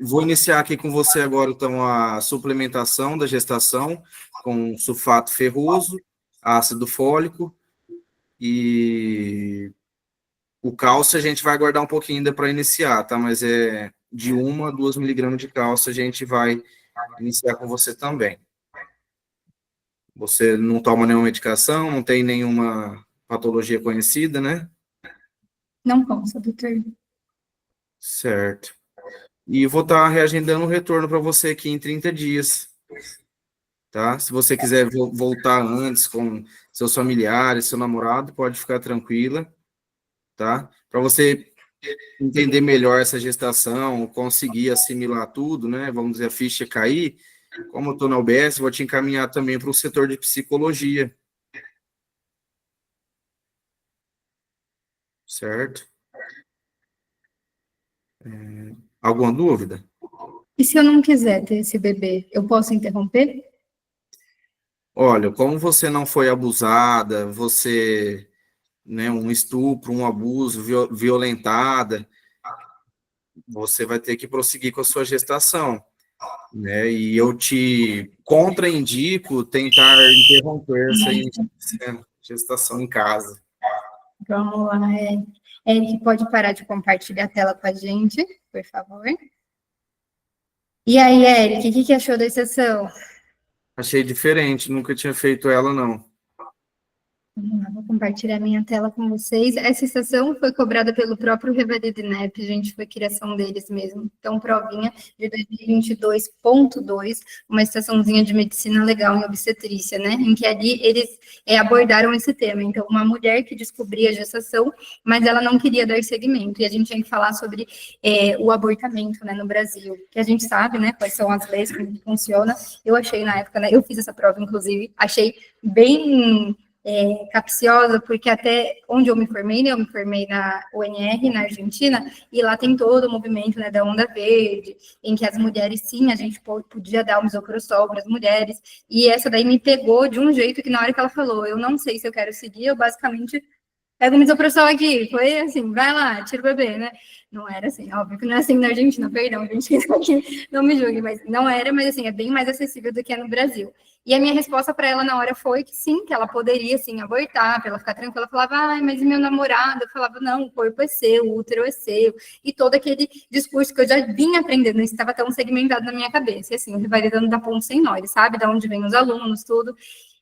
Vou iniciar aqui com você agora, então, a suplementação da gestação com sulfato ferroso, ácido fólico e o cálcio a gente vai aguardar um pouquinho ainda para iniciar, tá? Mas de 1 a 2 miligramas de cálcio a gente vai iniciar com você também. Você não toma nenhuma medicação, não tem nenhuma patologia conhecida, né? Não consta, doutor. Certo. E vou estar reagendando um retorno para você aqui em 30 dias, tá? Se você quiser voltar antes com seus familiares, seu namorado, pode ficar tranquila, tá? Para você entender melhor essa gestação, conseguir assimilar tudo, né? Vamos dizer, a ficha cair. Como eu estou na UBS, vou te encaminhar também para o setor de psicologia. Certo? Alguma dúvida? E se eu não quiser ter esse bebê, eu posso interromper? Olha, como você não foi abusada, você, né, um estupro, um abuso, violentada, você vai ter que prosseguir com a sua gestação, né? E eu te contraindico tentar interromper essa gestação em casa. Vamos lá, Eric, pode parar de compartilhar a tela com a gente, por favor? E aí, Eric, o que achou da sessão? Achei diferente, nunca tinha feito ela, não. Vamos lá, vou compartilhar minha tela com vocês. Essa estação foi cobrada pelo próprio Revalidinep, gente, foi criação deles mesmo. Então, provinha de 2022.2, uma estaçãozinha de medicina legal em obstetrícia, né? Em que ali eles abordaram esse tema. Então, uma mulher que descobria a gestação, mas ela não queria dar seguimento. E a gente tinha que falar sobre o abortamento, né, no Brasil. Que a gente sabe, né, quais são as leis, como funciona. Eu achei na época, né, eu fiz essa prova, inclusive, achei bem capciosa, porque até onde eu me formei, né, eu me formei na UNR, na Argentina, e lá tem todo o movimento, né, da Onda Verde, em que as mulheres, sim, a gente podia dar um misoprostol para as mulheres, e essa daí me pegou de um jeito que na hora que ela falou, eu não sei se eu quero seguir, eu basicamente pego o misoprostol aqui, foi assim, vai lá, tira o bebê, né? Não era assim, óbvio que não é assim na Argentina, perdão, gente, aqui não me julgue, mas não era, mas assim, é bem mais acessível do que é no Brasil. E a minha resposta para ela na hora foi que sim, que ela poderia, sim, abortar, para ela ficar tranquila. Ela falava, ai, mas e meu namorado? Eu falava, não, o corpo é seu, o útero é seu. E todo aquele discurso que eu já vinha aprendendo, isso estava tão segmentado na minha cabeça. E assim, o Revalidando dá ponto sem nó, ele sabe de onde vêm os alunos, tudo.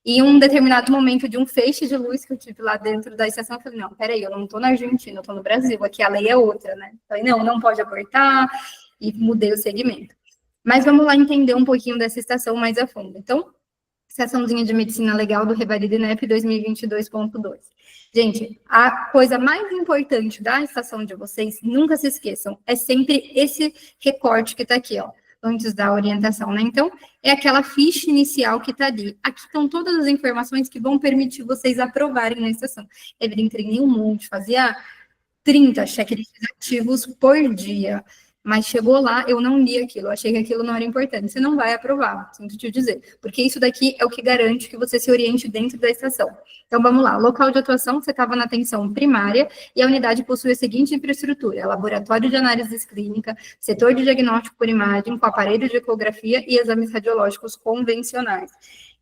E um determinado momento de um feixe de luz que eu tive lá dentro da estação, eu falei, não, peraí, eu não estou na Argentina, eu estou no Brasil, aqui a lei é outra, né? Eu falei, não, não pode abortar, e mudei o segmento. Mas vamos lá entender um pouquinho dessa estação mais a fundo. Então, Estaçãozinha de Medicina Legal do Revalida INEP 2022.2. Gente, a coisa mais importante da estação de vocês, nunca se esqueçam, é sempre esse recorte que está aqui, ó, antes da orientação, né? Então, é aquela ficha inicial que está ali. Aqui estão todas as informações que vão permitir vocês aprovarem na estação. Eu entreguei um monte, fazia 30 checklists ativos por dia. Mas chegou lá, eu não li aquilo, eu achei que aquilo não era importante. Você não vai aprovar, sinto te dizer. Porque isso daqui é o que garante que você se oriente dentro da estação. Então, vamos lá. Local de atuação, você estava na atenção primária e a unidade possui a seguinte infraestrutura: laboratório de análises clínica, setor de diagnóstico por imagem, com aparelho de ecografia e exames radiológicos convencionais.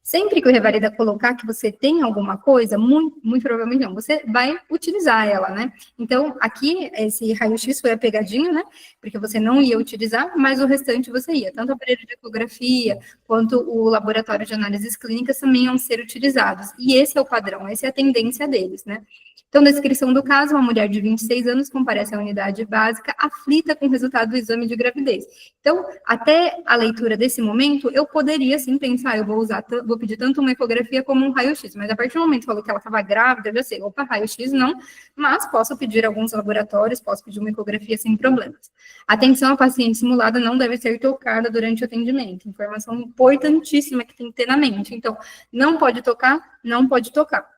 Sempre que o Revalida colocar que você tem alguma coisa, muito provavelmente não, você vai utilizar ela, né? Então, aqui, esse raio-x foi a pegadinha, né? Porque você não ia utilizar, mas o restante você ia. Tanto o aparelho de ecografia, quanto o laboratório de análises clínicas também iam ser utilizados. E esse é o padrão, essa é a tendência deles, né? Então, descrição do caso, uma mulher de 26 anos comparece à unidade básica aflita com o resultado do exame de gravidez. Então, até a leitura desse momento, eu poderia, sim, pensar, eu vou pedir tanto uma ecografia como um raio-x, mas a partir do momento que falou que ela estava grávida, eu já sei, opa, raio-x não, mas posso pedir alguns laboratórios, posso pedir uma ecografia sem problemas. Atenção, a paciente simulada não deve ser tocada durante o atendimento, informação importantíssima que tem que ter na mente. Então, não pode tocar, não pode tocar.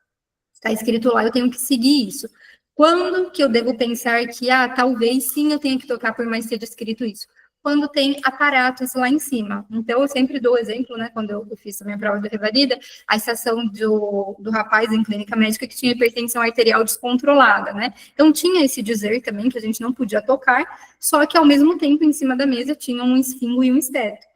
Está escrito lá, eu tenho que seguir isso. Quando que eu devo pensar que, talvez sim eu tenha que tocar, por mais que seja escrito isso? Quando tem aparatos lá em cima. Então, eu sempre dou exemplo, né, quando eu fiz a minha prova de Revalida, a estação do rapaz em clínica médica que tinha hipertensão arterial descontrolada, né? Então, tinha esse dizer também que a gente não podia tocar, só que, ao mesmo tempo, em cima da mesa, tinha um esfingo e um esteto.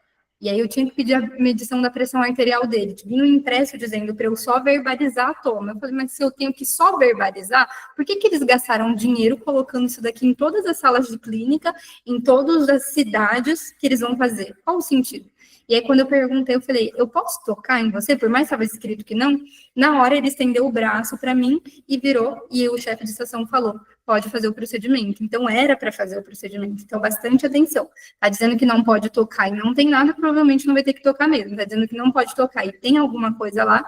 E aí eu tinha que pedir a medição da pressão arterial dele. Vinha um impresso dizendo para eu só verbalizar a toma. Eu falei, mas se eu tenho que só verbalizar, por que eles gastaram dinheiro colocando isso daqui em todas as salas de clínica, em todas as cidades que eles vão fazer? Qual o sentido? E aí, quando eu perguntei, eu falei, eu posso tocar em você? Por mais que estava escrito que não, na hora ele estendeu o braço para mim e virou, e o chefe de estação falou, pode fazer o procedimento. Então, era para fazer o procedimento. Então, bastante atenção. Está dizendo que não pode tocar e não tem nada, provavelmente não vai ter que tocar mesmo. Está dizendo que não pode tocar e tem alguma coisa lá,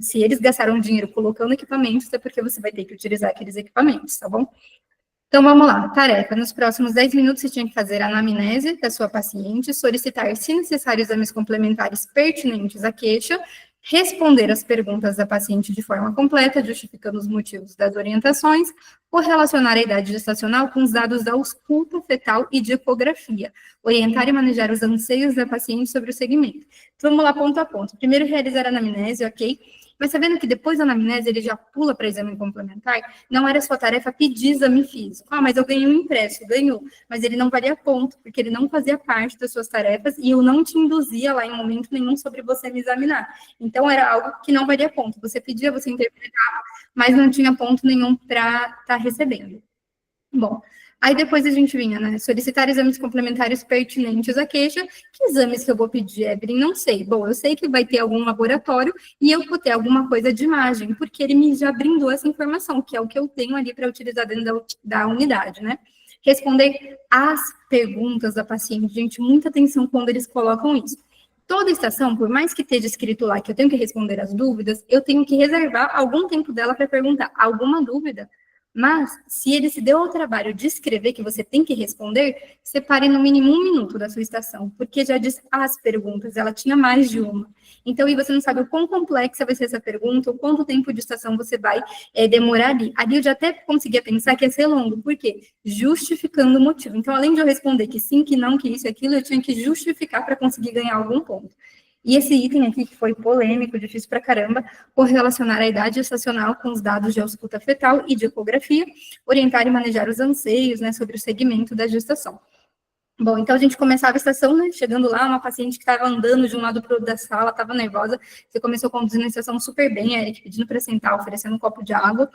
se eles gastaram dinheiro colocando equipamentos, é porque você vai ter que utilizar aqueles equipamentos, tá bom? Então, vamos lá. Tarefa. Nos próximos 10 minutos, você tinha que fazer a anamnese da sua paciente, solicitar, se necessário, exames complementares pertinentes à queixa, responder as perguntas da paciente de forma completa, justificando os motivos das orientações, correlacionar a idade gestacional com os dados da ausculta fetal e de ecografia, orientar e manejar os anseios da paciente sobre o segmento. Então, vamos lá ponto a ponto. Primeiro, realizar a anamnese, ok? Mas sabendo que depois da anamnese ele já pula para exame complementar, não era sua tarefa pedir exame físico. Mas eu ganhei um impresso, ganhou. Mas ele não valia ponto, porque ele não fazia parte das suas tarefas e eu não te induzia lá em momento nenhum sobre você me examinar. Então, era algo que não valia ponto. Você pedia, você interpretava, mas não tinha ponto nenhum para estar recebendo. Bom, aí depois a gente vinha, né, solicitar exames complementares pertinentes à queixa. Que exames que eu vou pedir, Evelyn? Não sei. Bom, eu sei que vai ter algum laboratório e eu vou ter alguma coisa de imagem, porque ele me já brindou essa informação, que é o que eu tenho ali para utilizar dentro da unidade, né? Responder às perguntas da paciente. Gente, muita atenção quando eles colocam isso. Toda estação, por mais que esteja escrito lá que eu tenho que responder as dúvidas, eu tenho que reservar algum tempo dela para perguntar alguma dúvida. Mas, se ele se deu ao trabalho de escrever que você tem que responder, separe no mínimo 1 minuto da sua estação, porque já diz as perguntas, ela tinha mais de uma. Então, e você não sabe o quão complexa vai ser essa pergunta, ou quanto tempo de estação você vai demorar ali. Ali eu já até conseguia pensar que ia ser longo, por quê? Justificando o motivo. Então, além de eu responder que sim, que não, que isso e aquilo, eu tinha que justificar para conseguir ganhar algum ponto. E esse item aqui, que foi polêmico, difícil pra caramba, correlacionar a idade gestacional com os dados de ausculta fetal e de ecografia, orientar e manejar os anseios, né, sobre o segmento da gestação. Bom, então a gente começava a estação, né, chegando lá, uma paciente que estava andando de um lado para o outro da sala, estava nervosa, você começou conduzindo a estação super bem, Eric, pedindo para sentar, oferecendo um copo de água,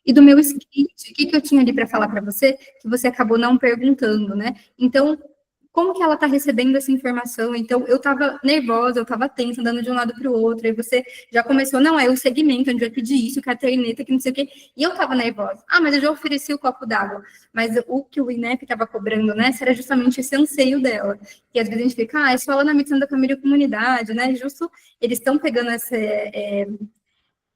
e do meu script, o que eu tinha ali para falar para você, que você acabou não perguntando, né? Então, como que ela está recebendo essa informação? Então, eu estava nervosa, eu estava tensa, andando de um lado para o outro, aí você já começou, não, é o segmento, a gente vai pedir isso, caderneta, que não sei o quê, e eu estava nervosa. Ah, mas eu já ofereci o copo d'água, mas o que o INEP estava cobrando, né, era justamente esse anseio dela, que às vezes a gente fica, é só lá na medicina da família e comunidade, né, justo eles estão pegando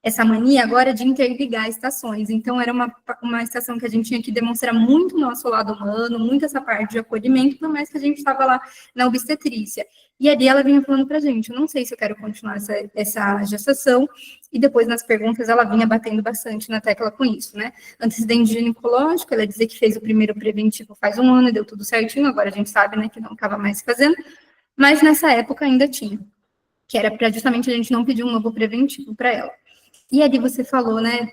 essa mania agora de interligar estações. Então, era uma estação que a gente tinha que demonstrar muito o nosso lado humano, muito essa parte de acolhimento, por mais que a gente estava lá na obstetrícia. E ali ela vinha falando para a gente, eu não sei se eu quero continuar essa gestação, e depois nas perguntas ela vinha batendo bastante na tecla com isso, né? Antecedente ginecológico, ela dizia que fez o primeiro preventivo faz 1 ano, e deu tudo certinho, agora a gente sabe, né, que não estava mais fazendo, mas nessa época ainda tinha, que era para justamente a gente não pedir um novo preventivo para ela. E ali você falou, né,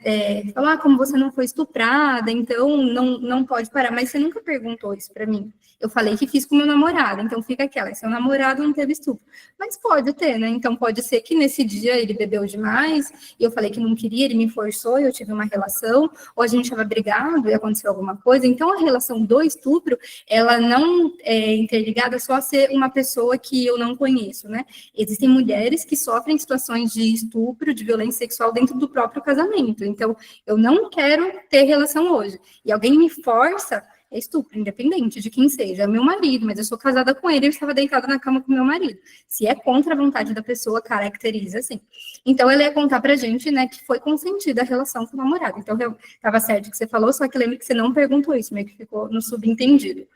como você não foi estuprada, então não pode parar, mas você nunca perguntou isso para mim. Eu falei que fiz com meu namorado, então fica aquela, seu namorado não teve estupro. Mas pode ter, né, então pode ser que nesse dia ele bebeu demais, e eu falei que não queria, ele me forçou, e eu tive uma relação, ou a gente estava brigado e aconteceu alguma coisa. Então a relação do estupro, ela não é interligada só a ser uma pessoa que eu não conheço, né. Existem mulheres que sofrem situações de estupro, de violência sexual dentro do próprio casamento. Então, eu não quero ter relação hoje. E alguém me força, é estupro, independente de quem seja. É meu marido, mas eu sou casada com ele, eu estava deitada na cama com meu marido. Se é contra a vontade da pessoa, caracteriza assim. Então, ele ia contar pra gente, né, que foi consentida a relação com o namorado. Então, estava certo o que você falou, só que lembra que você não perguntou isso, meio que ficou no subentendido.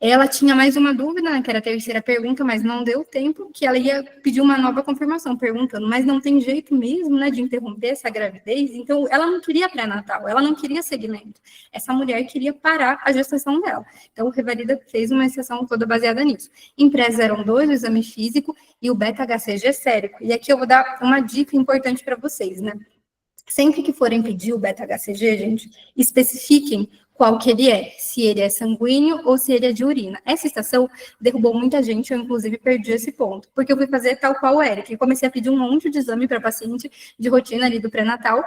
Ela tinha mais uma dúvida, né, que era a terceira pergunta, mas não deu tempo, que ela ia pedir uma nova confirmação, perguntando, mas não tem jeito mesmo, né, de interromper essa gravidez? Então, ela não queria pré-natal, ela não queria segmento. Essa mulher queria parar a gestação dela. Então, o Revalida fez uma exceção toda baseada nisso. Em pré-02, o exame físico e o beta-HCG sérico. E aqui eu vou dar uma dica importante para vocês, né? Sempre que forem pedir o beta-HCG, gente, especifiquem qual que ele é, se ele é sanguíneo ou se ele é de urina. Essa estação derrubou muita gente, eu inclusive perdi esse ponto, porque eu fui fazer tal qual o Eric, e comecei a pedir um monte de exame para paciente de rotina ali do pré-natal,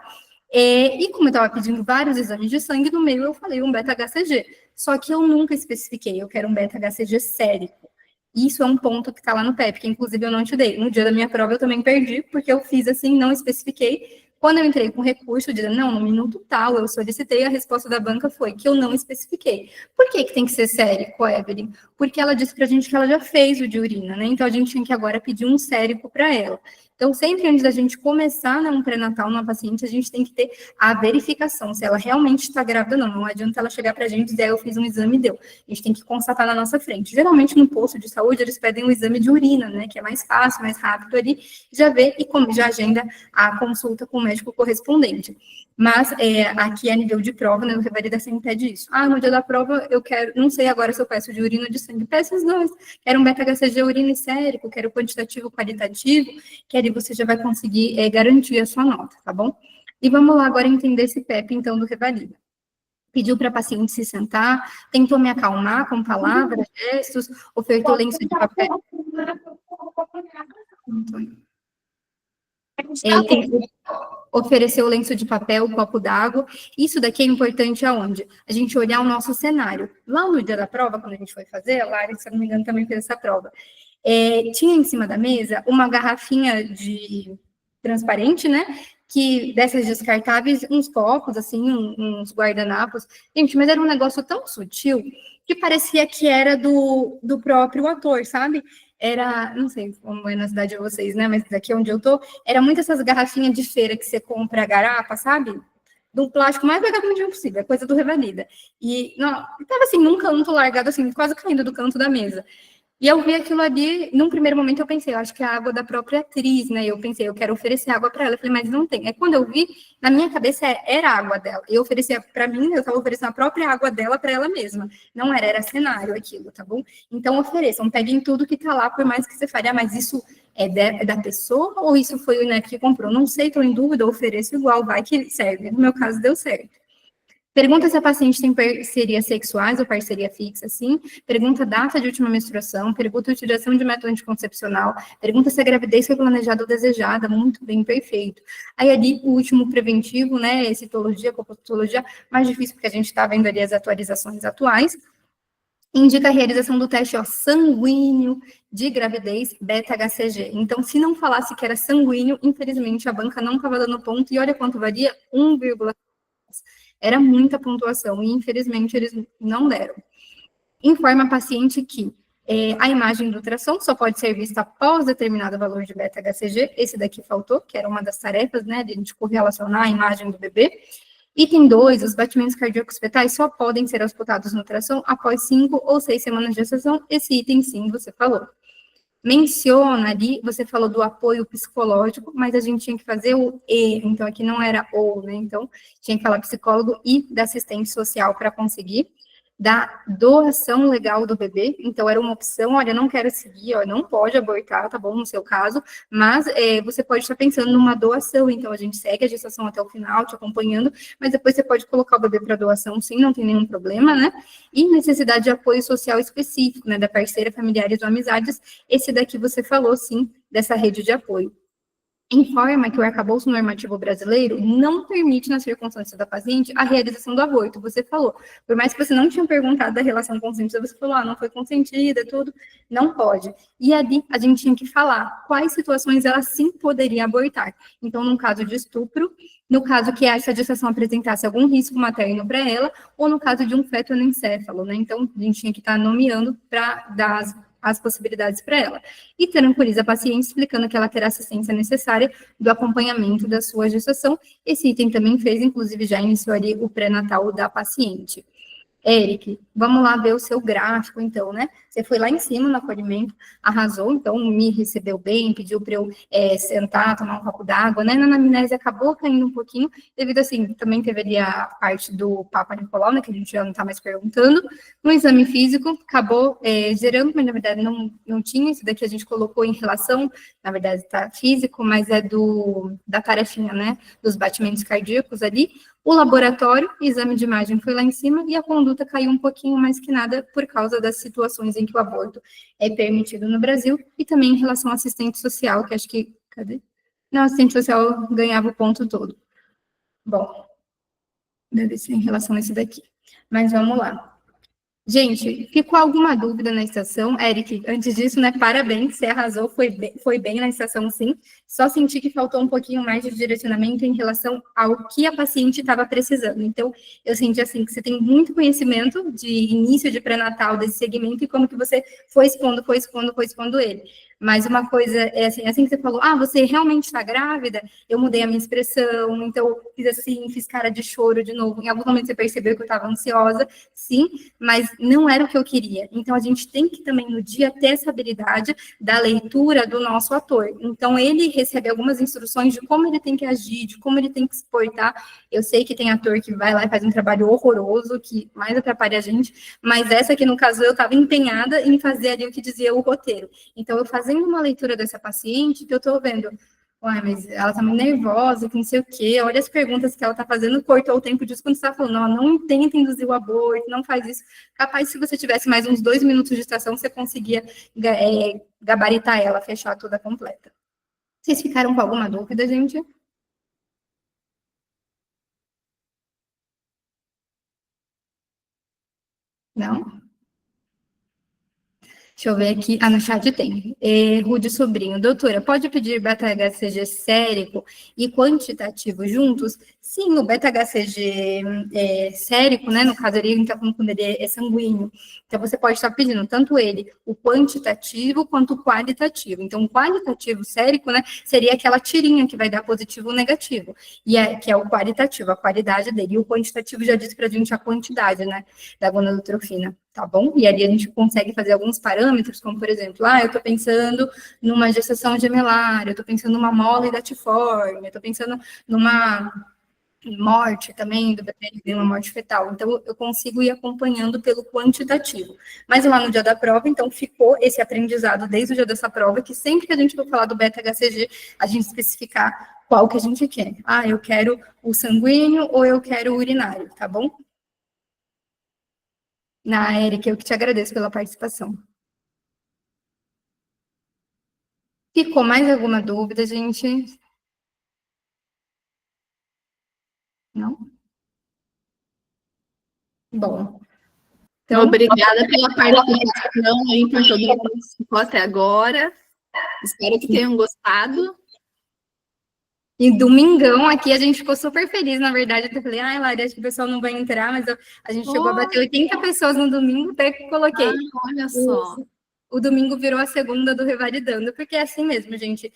e como eu estava pedindo vários exames de sangue, no meio eu falei um beta-HCG, só que eu nunca especifiquei, eu quero um beta-HCG sérico. Isso é um ponto que está lá no PEP, que inclusive eu não te dei. No dia da minha prova eu também perdi, porque eu fiz assim, não especifiquei. Quando eu entrei com recurso, dizendo, não, no minuto tal, eu solicitei, a resposta da banca foi que eu não especifiquei. Por que tem que ser sérico, Evelyn? Porque ela disse pra gente que ela já fez o de urina, né? Então a gente tinha que agora pedir um sérico para ela. Então, sempre antes da gente começar, né, um pré-natal numa paciente, a gente tem que ter a verificação, se ela realmente está grávida ou não. Não adianta ela chegar para a gente e dizer, eu fiz um exame e deu. A gente tem que constatar na nossa frente. Geralmente, no posto de saúde, eles pedem um exame de urina, né, que é mais fácil, mais rápido ali, já vê e já agenda a consulta com o médico correspondente. Mas aqui a nível de prova, né, o Revalida sempre pede isso. Ah, no dia da prova eu quero, não sei agora se eu peço de urina ou de sangue, peço os dois. Quero um beta-HCG urina e sérico, quero quantitativo, qualitativo, que ali você já vai conseguir garantir a sua nota, tá bom? E vamos lá agora entender esse PEP, então, do Revalida. Pediu para a paciente se sentar, tentou me acalmar com palavras, gestos, ofertou lenço de papel. Ofereceu lenço de papel, copo d'água. Isso daqui é importante aonde? A gente olhar o nosso cenário. Lá no dia da prova, quando a gente foi fazer, a Lari, se não me engano, também fez essa prova. Tinha em cima da mesa uma garrafinha de transparente, né? Que dessas descartáveis, uns copos, assim, uns guardanapos. Gente, mas era um negócio tão sutil que parecia que era do próprio ator, sabe? Era, não sei como é na cidade de vocês, né? Mas daqui onde eu tô, era muito essas garrafinhas de feira que você compra a garapa, sabe? do plástico mais vagabundo possível, é coisa do Revalida. E não, estava assim, num canto largado, assim, quase caindo do canto da mesa. E eu vi aquilo ali, num primeiro momento eu pensei, eu acho que é a água da própria atriz, né? Eu pensei, eu quero oferecer água para ela. Eu falei, mas não tem. Aí quando eu vi, na minha cabeça era a água dela. Eu oferecia para mim, eu estava oferecendo a própria água dela para ela mesma. Não era cenário aquilo, tá bom? Então ofereçam, peguem tudo que tá lá, por mais que você fale, ah, mas isso é da pessoa ou isso foi o Inep que comprou? Não sei, estou em dúvida, eu ofereço igual, vai que serve. No meu caso, deu certo. Pergunta se a paciente tem parcerias sexuais ou parceria fixa, sim. Pergunta a data de última menstruação. Pergunta a utilização de método anticoncepcional. Pergunta se a gravidez foi planejada ou desejada. Muito bem, perfeito. Aí ali, o último preventivo, né, citologia, compostologia, mais difícil porque a gente está vendo ali as atualizações atuais. Indica a realização do teste sanguíneo de gravidez beta-HCG. Então, se não falasse que era sanguíneo, infelizmente a banca não estava dando ponto. E olha quanto varia, 1,4. Era muita pontuação, e infelizmente eles não deram. Informa a paciente que a imagem do ultrassom só pode ser vista após determinado valor de beta-HCG, esse daqui faltou, que era uma das tarefas, né, de a gente correlacionar a imagem do bebê. Item 2, os batimentos cardíacos fetais só podem ser auscultados no ultrassom após 5 ou 6 semanas de gestação, esse item sim, você falou. Menciona ali, você falou do apoio psicológico, mas a gente tinha que fazer o E, então aqui não era o, né? Então, tinha que falar psicólogo e da assistente social para conseguir. Da doação legal do bebê, então era uma opção, olha, não quero seguir, ó, não pode abortar, tá bom, no seu caso, mas você pode estar pensando numa doação, então a gente segue a gestação até o final, te acompanhando, mas depois você pode colocar o bebê para doação, sim, não tem nenhum problema, né? E necessidade de apoio social específico, né, da parceira, familiares ou amizades, esse daqui você falou, sim, dessa rede de apoio. Informa que o arcabouço normativo brasileiro não permite, nas circunstâncias da paciente, a realização do aborto. Você falou, por mais que você não tinha perguntado da relação consentida, você falou, não foi consentida, tudo, não pode. E ali, a gente tinha que falar quais situações ela sim poderia abortar. Então, no caso de estupro, no caso que essa gestação apresentasse algum risco materno para ela, ou no caso de um feto anencefalo, né? Então, a gente tinha que estar nomeando para dar as possibilidades para ela. E tranquiliza a paciente, explicando que ela terá assistência necessária do acompanhamento da sua gestação. Esse item também fez, inclusive, já iniciou ali o pré-natal da paciente. Eric, vamos lá ver o seu gráfico, então, né? Você foi lá em cima no acolhimento, arrasou, então me recebeu bem, pediu para eu sentar, tomar um copo d'água, né? Na anamnese acabou caindo um pouquinho, devido assim, também teve ali a parte do Papa Nicolau, né? Que a gente já não está mais perguntando. No exame físico, acabou gerando, mas na verdade não tinha, isso daqui a gente colocou em relação, na verdade está físico, mas é da tarefinha, né? Dos batimentos cardíacos ali. O laboratório, exame de imagem foi lá em cima e a conduta caiu um pouquinho mais que nada por causa das situações em que o aborto é permitido no Brasil e também em relação ao assistente social, que acho que, cadê? Não, assistente social ganhava o ponto todo. Bom, deve ser em relação a esse daqui. Mas vamos lá. Gente, ficou alguma dúvida na estação? Eric, antes disso, né, parabéns, você arrasou, foi bem na estação, sim. Só senti que faltou um pouquinho mais de direcionamento em relação ao que a paciente estava precisando. Então, eu senti, assim, que você tem muito conhecimento de início de pré-natal, desse segmento, e como que você foi expondo ele. Mas uma coisa é assim que você falou, você realmente está grávida? Eu mudei a minha expressão, então fiz assim, fiz cara de choro de novo. Em algum momento você percebeu que eu estava ansiosa, sim, mas não era o que eu queria. Então, a gente tem que também, no dia, ter essa habilidade da leitura do nosso ator. Então, ele recebe algumas instruções de como ele tem que agir, de como ele tem que se portar. Eu sei que tem ator que vai lá e faz um trabalho horroroso, que mais atrapalha a gente, mas essa aqui, no caso, eu estava empenhada em fazer ali o que dizia o roteiro. Então, eu fazendo uma leitura dessa paciente, que eu estou vendo, uai, mas ela tá muito nervosa, que não sei o quê, olha as perguntas que ela tá fazendo, cortou o tempo disso quando você tá falando, não tenta induzir o aborto, não faz isso. Capaz, se você tivesse mais uns 2 minutos de estação, você conseguia gabaritar ela, fechar toda completa. Vocês ficaram com alguma dúvida, gente? Não? Deixa eu ver aqui. Ah, no chat tem. Rude Sobrinho. Doutora, pode pedir beta-HCG sérico e quantitativo juntos? Sim, o beta-HCG sérico, né? No caso, ele está falando quando ele é sanguíneo. Então, você pode estar pedindo tanto ele, o quantitativo, quanto o qualitativo. Então, o qualitativo sérico, né? Seria aquela tirinha que vai dar positivo ou negativo. Que é o qualitativo, a qualidade dele. E o quantitativo já diz para a gente a quantidade, né? Da gonadotrofina. Tá bom? E ali a gente consegue fazer alguns parâmetros, como, por exemplo, eu estou pensando numa gestação gemelar, eu estou pensando numa mole datiforme, eu estou pensando numa morte também do bebê, uma morte fetal. Então, eu consigo ir acompanhando pelo quantitativo. Mas lá no dia da prova, então, ficou esse aprendizado desde o dia dessa prova, que sempre que a gente for falar do beta-HCG, a gente especificar qual que a gente quer. Eu quero o sanguíneo ou eu quero o urinário, tá bom? Érica, eu que te agradeço pela participação. Ficou mais alguma dúvida, gente? Não? Bom. Então, obrigada pela participação aí, por todo mundo que ficou até agora. Espero que tenham gostado. E domingão aqui a gente ficou super feliz, na verdade. Eu falei, Lari, acho que o pessoal não vai entrar, mas a gente chegou a bater 80 pessoas no domingo, até que coloquei. Olha só. O domingo virou a segunda do Revalidando, porque é assim mesmo, gente.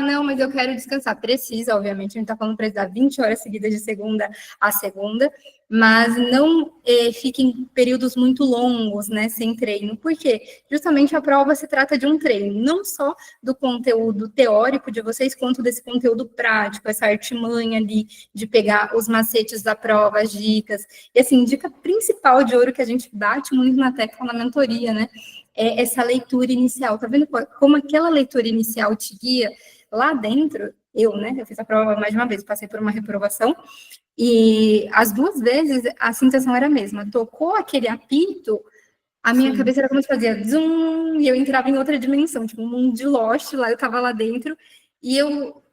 Não, mas eu quero descansar. Precisa, obviamente, a gente tá falando para dar 20 horas seguidas de segunda a segunda, mas não fique em períodos muito longos, né, sem treino. Por quê? Justamente a prova se trata de um treino, não só do conteúdo teórico de vocês, quanto desse conteúdo prático, essa artimanha ali de pegar os macetes da prova, as dicas. E assim, dica principal de ouro que a gente bate muito na tecla na mentoria, né? É essa leitura inicial. Tá vendo como aquela leitura inicial te guia? Lá dentro, eu fiz a prova mais de uma vez, passei por uma reprovação, e as 2 vezes a sensação era a mesma. Tocou aquele apito, a minha cabeça era como se fazia zoom, e eu entrava em outra dimensão, tipo um mundo de Lost, lá eu tava lá dentro, e eu,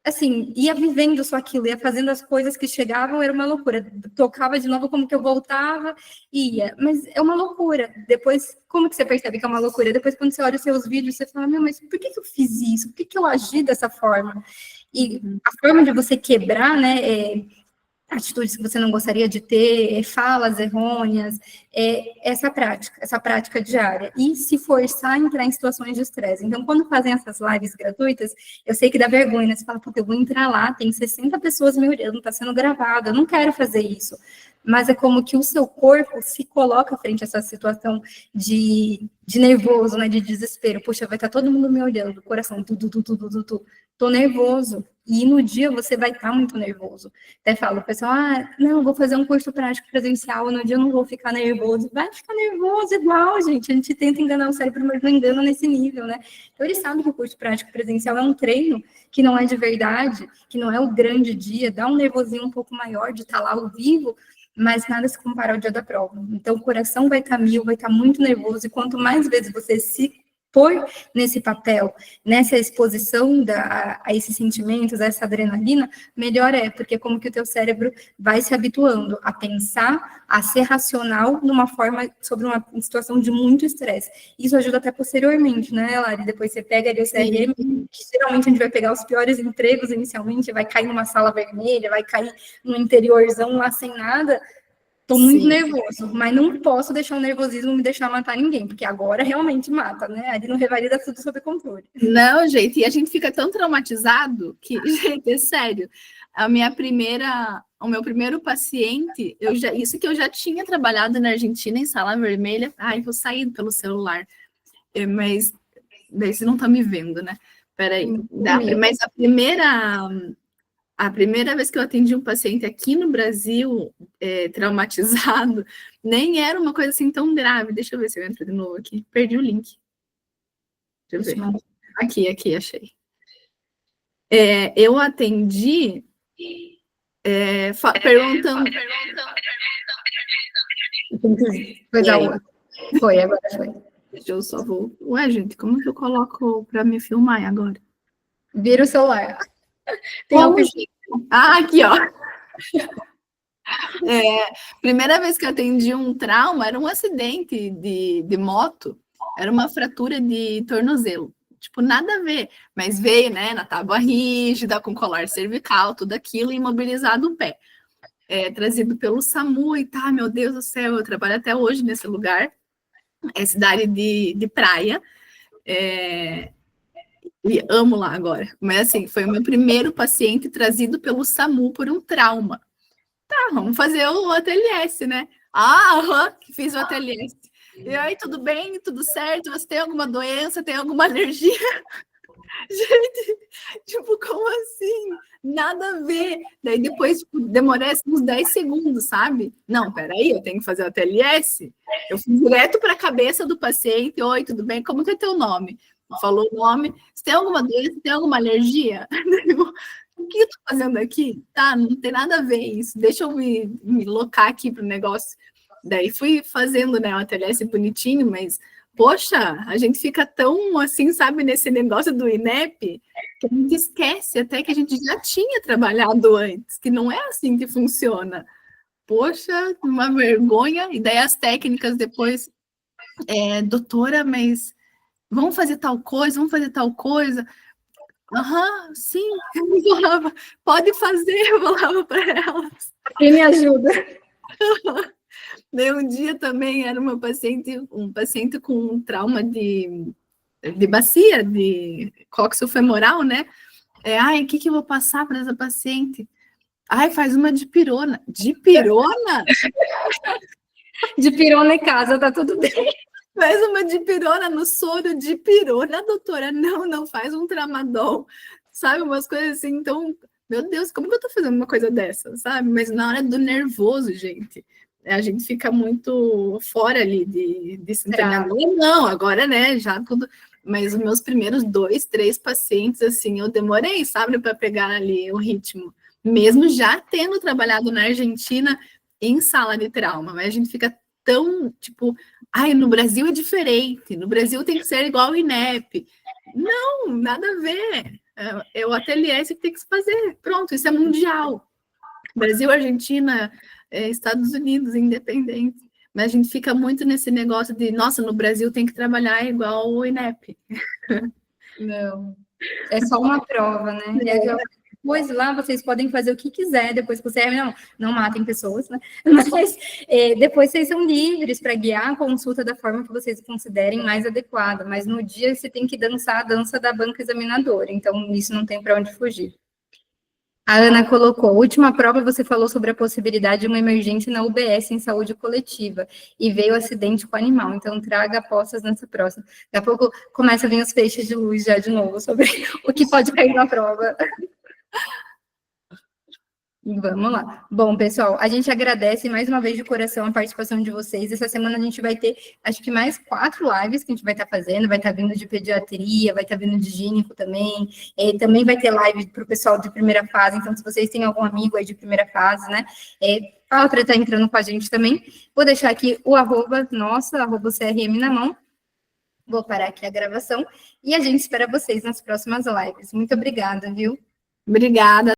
assim, ia vivendo só aquilo, ia fazendo as coisas que chegavam, era uma loucura. Tocava de novo, como que eu voltava, ia. Mas é uma loucura. Depois, como que você percebe que é uma loucura? Depois, quando você olha os seus vídeos, você fala, mas por que eu fiz isso? Por que eu agi dessa forma? E a forma de você quebrar, né, atitudes que você não gostaria de ter, falas errôneas, essa prática diária, e se forçar a entrar em situações de estresse. Então, quando fazem essas lives gratuitas, eu sei que dá vergonha, né? Você fala, eu vou entrar lá, tem 60 pessoas me olhando, está sendo gravado, eu não quero fazer isso. Mas é como que o seu corpo se coloca frente a essa situação de nervoso, né, de desespero. Puxa, vai estar todo mundo me olhando, coração, tô nervoso. E no dia você vai estar muito nervoso. Até falo, o pessoal, não, vou fazer um curso prático presencial, no dia eu não vou ficar nervoso. Vai ficar nervoso igual, gente. A gente tenta enganar o cérebro, mas não engana nesse nível, né? Então, eles sabem que o curso prático presencial é um treino que não é de verdade, que não é o grande dia, dá um nervosinho um pouco maior de estar lá ao vivo, mas nada se compara ao dia da prova. Então, o coração vai estar mil, vai estar muito nervoso, e quanto mais vezes você se pôr nesse papel, nessa exposição a esses sentimentos, a essa adrenalina, melhor porque como que o teu cérebro vai se habituando a pensar, a ser racional sobre uma situação de muito estresse. Isso ajuda até posteriormente, né, Lari? Depois você pega ali o CRM, que geralmente a gente vai pegar os piores empregos inicialmente, vai cair numa sala vermelha, vai cair no interiorzão lá sem nada. Tô muito nervoso, mas não posso deixar o nervosismo me deixar matar ninguém, porque agora realmente mata, né? Ali no Revalida tudo sob controle. Não, gente, e a gente fica tão traumatizado que, gente, é sério. O meu primeiro paciente, isso que eu já tinha trabalhado na Argentina em sala vermelha. Vou sair pelo celular. Mas daí você não tá me vendo, né? Peraí. Mas a primeira vez que eu atendi um paciente aqui no Brasil, traumatizado, nem era uma coisa assim tão grave. Deixa eu ver se eu entro de novo aqui. Perdi o link. Deixa eu ver. Aqui, achei. Eu atendi perguntando... Agora foi. Deixa eu só vou... Ué, gente, como que eu coloco para me filmar agora? Vira o celular. Aqui, ó. Primeira vez que eu atendi um trauma, era um acidente de moto. era uma fratura de tornozelo. Tipo, nada a ver, mas veio, né, na tábua rígida, com colar cervical, tudo aquilo, imobilizado o pé. Trazido pelo SAMU e tá, meu Deus do céu, eu trabalho até hoje nesse lugar, é cidade de praia, e amo lá agora, mas assim, foi o meu primeiro paciente trazido pelo SAMU por um trauma. Tá, vamos fazer o ATLS, né? Fiz o ATLS. E aí, tudo bem, tudo certo? Você tem alguma doença, tem alguma alergia? Gente, tipo, como assim? Nada a ver. Daí depois, tipo, demorei uns 10 segundos, sabe? Não, peraí, eu tenho que fazer o ATLS. Eu fui direto para a cabeça do paciente. Oi, tudo bem? Como que é teu nome? Falou o nome. Você tem alguma doença? Tem alguma alergia? O que eu tô fazendo aqui? Tá, não tem nada a ver isso. Deixa eu me locar aqui pro negócio. Daí fui fazendo, né, o ATLS bonitinho, mas, poxa, a gente fica tão, assim, sabe, nesse negócio do INEP, que a gente esquece até que a gente já tinha trabalhado antes, que não é assim que funciona. Poxa, uma vergonha. E daí as técnicas depois, doutora, mas vamos fazer tal coisa, vamos fazer tal coisa. Sim, eu falava, pode fazer, eu falava para elas. Quem me ajuda? Daí um dia também era um paciente com um trauma de bacia, de coxofemoral, né? O que eu vou passar para essa paciente? Faz uma dipirona. Dipirona? Dipirona em casa, tá tudo bem. Faz uma dipirona no soro, dipirona, doutora. Não faz um tramadol. Sabe, umas coisas assim. Então, meu Deus, como que eu tô fazendo uma coisa dessa, sabe? Mas na hora do nervoso, gente, a gente fica muito fora ali de se entregar. Não, agora, né, já tudo... Mas os meus primeiros 2, 3 pacientes, assim, eu demorei, sabe, para pegar ali o ritmo. Mesmo já tendo trabalhado na Argentina em sala de trauma. Mas a gente fica tão, tipo... no Brasil é diferente. No Brasil tem que ser igual ao INEP. Não, nada a ver. É o ATLS que tem que se fazer. Pronto, isso é mundial. Brasil, Argentina, Estados Unidos, independente. Mas a gente fica muito nesse negócio de, nossa, no Brasil tem que trabalhar igual o INEP. Não, é só uma prova, né? Depois lá vocês podem fazer o que quiser, depois que você... Não matem pessoas, né? Mas depois vocês são livres para guiar a consulta da forma que vocês considerem mais adequada. Mas no dia você tem que dançar a dança da banca examinadora. Então, isso não tem para onde fugir. A Ana colocou, última prova você falou sobre a possibilidade de uma emergência na UBS em saúde coletiva, e veio acidente com o animal, então traga apostas nessa próxima. Daqui a pouco começa a vir os feixes de luz já de novo, sobre o que pode cair na prova. Vamos lá. Bom, pessoal, a gente agradece mais uma vez de coração a participação de vocês. Essa semana a gente vai ter, acho que mais 4 lives que a gente vai estar fazendo. Vai estar vindo de pediatria, vai estar vindo de gíneco também. Também vai ter live para o pessoal de primeira fase. Então, se vocês têm algum amigo aí de primeira fase, né? A outra está entrando com a gente também. Vou deixar aqui o @ CRM na mão. Vou parar aqui a gravação. E a gente espera vocês nas próximas lives. Muito obrigada, viu? Obrigada.